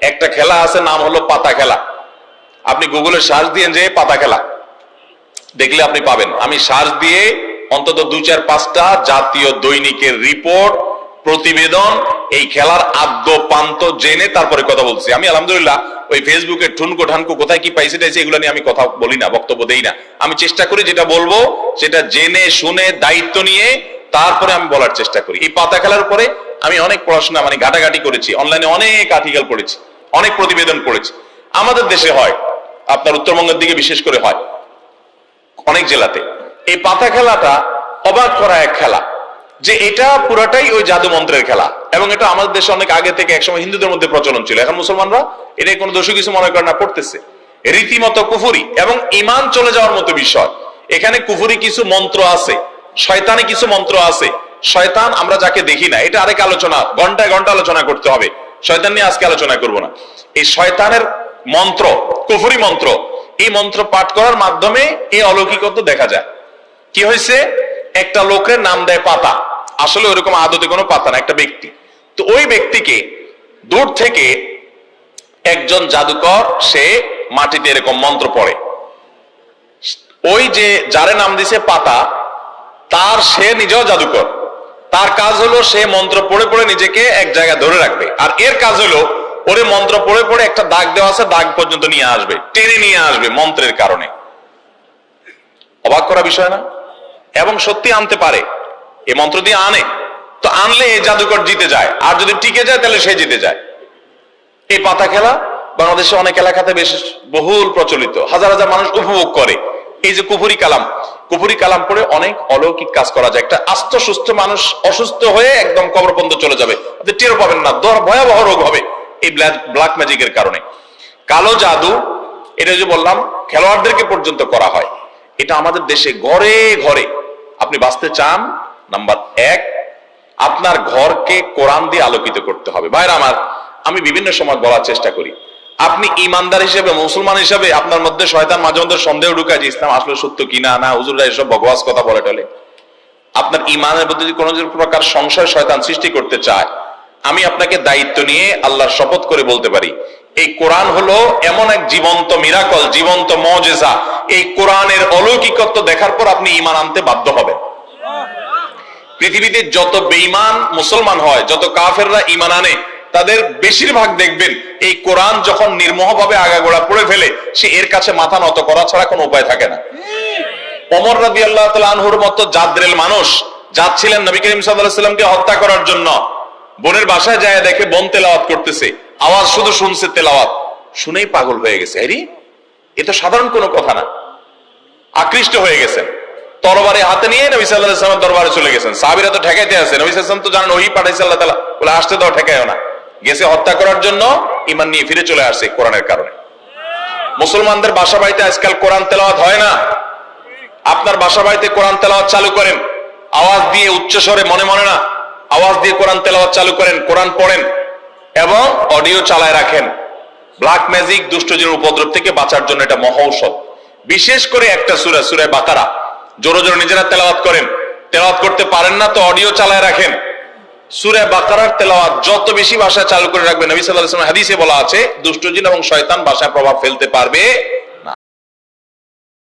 একটা খেলা আছে, নাম হলো পাতা খেলা। আপনি গুগলে সার্চ দিয়ে যে পাতা খেলা দেখলে আপনি পাবেন। আমি সার্চ দিয়ে অন্তত 2-4-5টা জাতীয় দৈনিকের রিপোর্ট, প্রতিবেদন, এই খেলার আদ্য পান্ত জেনে তারপরে কথা বলছি। আমি আলহামদুলিল্লাহ ওই ফেসবুকে ঠুনকো ঠানকো কোথায় কি পাইছে টাইছে এগুলো নিয়ে আমি কথা বলি না, বক্তব্য দেই না। আমি চেষ্টা করি যেটা বলবো সেটা জেনে শুনে দায়িত্ব নিয়ে তারপরে আমি বলার চেষ্টা করি। এই পাতা খেলার উপরে আমি অনেক পড়াশোনা ঘাটাঘাটি করেছি, অনলাইনে অনেক আর্টিকেল পড়েছি, অনেক প্রতিবেদন পড়েছি। আমাদের দেশে হয়, আপনার উত্তরবঙ্গের দিকে বিশেষ করে হয়, অনেক জেলাতে। এই পাতা খেলাটা অবাক করা এক খেলা, যে এটা পুরাটাই ওই জাদু মন্ত্রের খেলা, এবং এটা আমাদের দেশে অনেক আগে থেকে একসময় হিন্দুদের মধ্যে প্রচলন ছিল। এখন মুসলমানরা এটা কোনো দোষী কিছু মনে করে না, পড়তেছে রীতিমতো কুফরি এবং ইমান চলে যাওয়ার মতো বিষয়। এখানে কুফরি কিছু মন্ত্র আছে, শয়তানি কিছু মন্ত্র আছে। শয়তান আমরা যাকে দেখি না, এটা আরেক আলোচনা, ঘন্টায় ঘন্টা আলোচনা করতে হবে, শয়তান নিয়ে আজকে আলোচনা করব না। এই শয়তানের মন্ত্র, কুফরি মন্ত্র, এই মন্ত্র পাঠ করার মাধ্যমে এই অলৌকিকত্ব দেখা যায়। কি হয়েছে, একটা লোকের নাম দেয় পাতা, আসলে ওইরকম আদতে কোনো পাতা না, একটা ব্যক্তি। তো ওই ব্যক্তিকে দূর থেকে একজন জাদুকর সে মাটিতে এরকম মন্ত্র পড়ে, ওই যে যারে নাম দিছে পাতা, তার সে নিজেও জাদুকর, তার কাজ হলো সে মন্ত্র পড়ে পড়ে নিজেকে এক জায়গায় ধরে রাখবে, আর এর কাজ হলো ওরে মন্ত্র পড়ে পড়ে একটা দাগ দেওয়া আছে, দাগ পর্যন্ত নিয়ে আসবে, টেনে নিয়ে আসবে মন্ত্রের কারণে। অবাক করা বিষয় না? এবং সত্যি আনতে পারে, এই মন্ত্র দিয়ে আনে, তো আনলে এই জাদুকর জিতে যায়, আর যদি টিকে যায় তাহলে সে জিতে যায়। এই পাতা খেলা বাংলাদেশে অনেক এলাকাতে বেশ বহুল প্রচলিত, হাজার হাজার মানুষ উপভোগ করে। এই যে কুফরি কালাম, কুফরি কালাম পড়ে অনেক অলৌকিক কাজ করা যায়। একটা আস্ত সুস্থ মানুষ অসুস্থ হয়ে একদম কবর পর্যন্ত চলে যাবে, আপনি টের পাবেন না, ভয়াবহ রোগ হবে এই ব্ল্যাক ম্যাজিকের কারণে। কালো জাদু, এটা যে বললাম খেলোয়াড়দেরকে পর্যন্ত করা হয়। এটা আমাদের দেশে ঘরে ঘরে। আপনি বাঁচতে চান, নাম্বার 1, আপনার ঘরকে কোরআন দিয়ে আলোকিত করতে হবে। ভাইরা আমার, আমি বিভিন্ন সময় বলার চেষ্টা করি, আপনি ইমানদার হিসেবে, মুসলমান হিসেবে আপনার মধ্যে শয়তান মাঝে মধ্যে সন্দেহ ঢুকায় যে ইসলাম আসলে সত্য কিনা, না হুজুররা এসব বকওয়াস কথা বলে টলে। আপনার ইমানের মধ্যে যদি কোনো প্রকার সংশয় শয়তান সৃষ্টি করতে চায়, আমি আপনাকে দায়িত্ব নিয়ে আল্লাহর শপথ করে বলতে পারি, এই কোরআন হলো এমন এক জীবন্ত মিরাকল, জীবন্ত মুজিজা। এই কোরআনের অলৌকিকত্ব দেখার পর আপনি ইমান আনতে বাধ্য হবেন। পৃথিবীতে যত বেঈমান মুসলমান হয়, যত কাফেররা ইমান আনে, তাদের বেশিরভাগ দেখবেন এই কোরআন যখন নির্মোহভাবে আগাগোড়া পড়ে ফেলে, সে এর কাছে মাথা নত করা ছাড়া কোনো উপায় থাকে না। ওমর রাদিয়াল্লাহু তাআলা আনহুর মতো জাদ্রেল মানুষ যাচ্ছিলেন নবী করিম সাল্লাল্লাহু আলাইহি ওয়াসাল্লামকে হত্যা করার জন্য, বোনের বাসায় যায় দেখে বোন তেলাওয়াত করতেছে, আওয়াজ শুধু শুনছে, তেলাওয়াত শুনেই পাগল হয়ে গেছে। আরে এ তো সাধারণ কোনো কথা না, আকৃষ্ট হয়ে গেছেন। তরবারি হাতে নিয়ে নবী সাল্লাল্লাহু আলাইহি ওয়াসাল্লামের দরবারে চলে গেছেন। সাহাবীরা তো ঠেকাইতে আছে, নবী সাল্লাল্লাহু আলাইহি ওয়াসাল্লাম তো জানেন ওহী পাঠাইছে আল্লাহ তাআলা, বলে আসতে দাও, ঠেকায়ও না। গেছে হত্যা করার জন্য, ঈমান নিয়ে ফিরে চলে আসছে কোরআনের কারণে। মুসলমানদের বাসা বাড়িতে আজকাল কোরআন তেলাওয়াত হয় না। আপনার বাসা বাড়িতে কোরআন তেলাওয়াত চালু করেন, আওয়াজ দিয়ে, উচ্চ স্বরে, মনে মনে না, আওয়াজ দিয়ে কোরআন তেলাওয়াত চালু করেন, কোরআন পড়েন এবং অডিও চালায় রাখেন। ব্ল্যাক ম্যাজিক, দুষ্টজিনের উপদ্রব থেকে বাঁচার জন্য এটা মহা ঔষধ। বিশেষ করে একটা সূরা, সূরা বাকারা জোরে জোরে নিজেরা তেলাওয়াত করেন। তেলাওয়াত করতে পারেন না তো অডিও চালায় রাখেন। সূরা বাকারার তেলাওয়াত যত বেশি ভাষায় চালু করে রাখবেন, নবী সাল্লাল্লাহু আলাইহি ওয়াসাল্লাম হাদিসে বলা আছে, দুষ্টজিন এবং শয়তান ভাষায় প্রভাব ফেলতে পারবে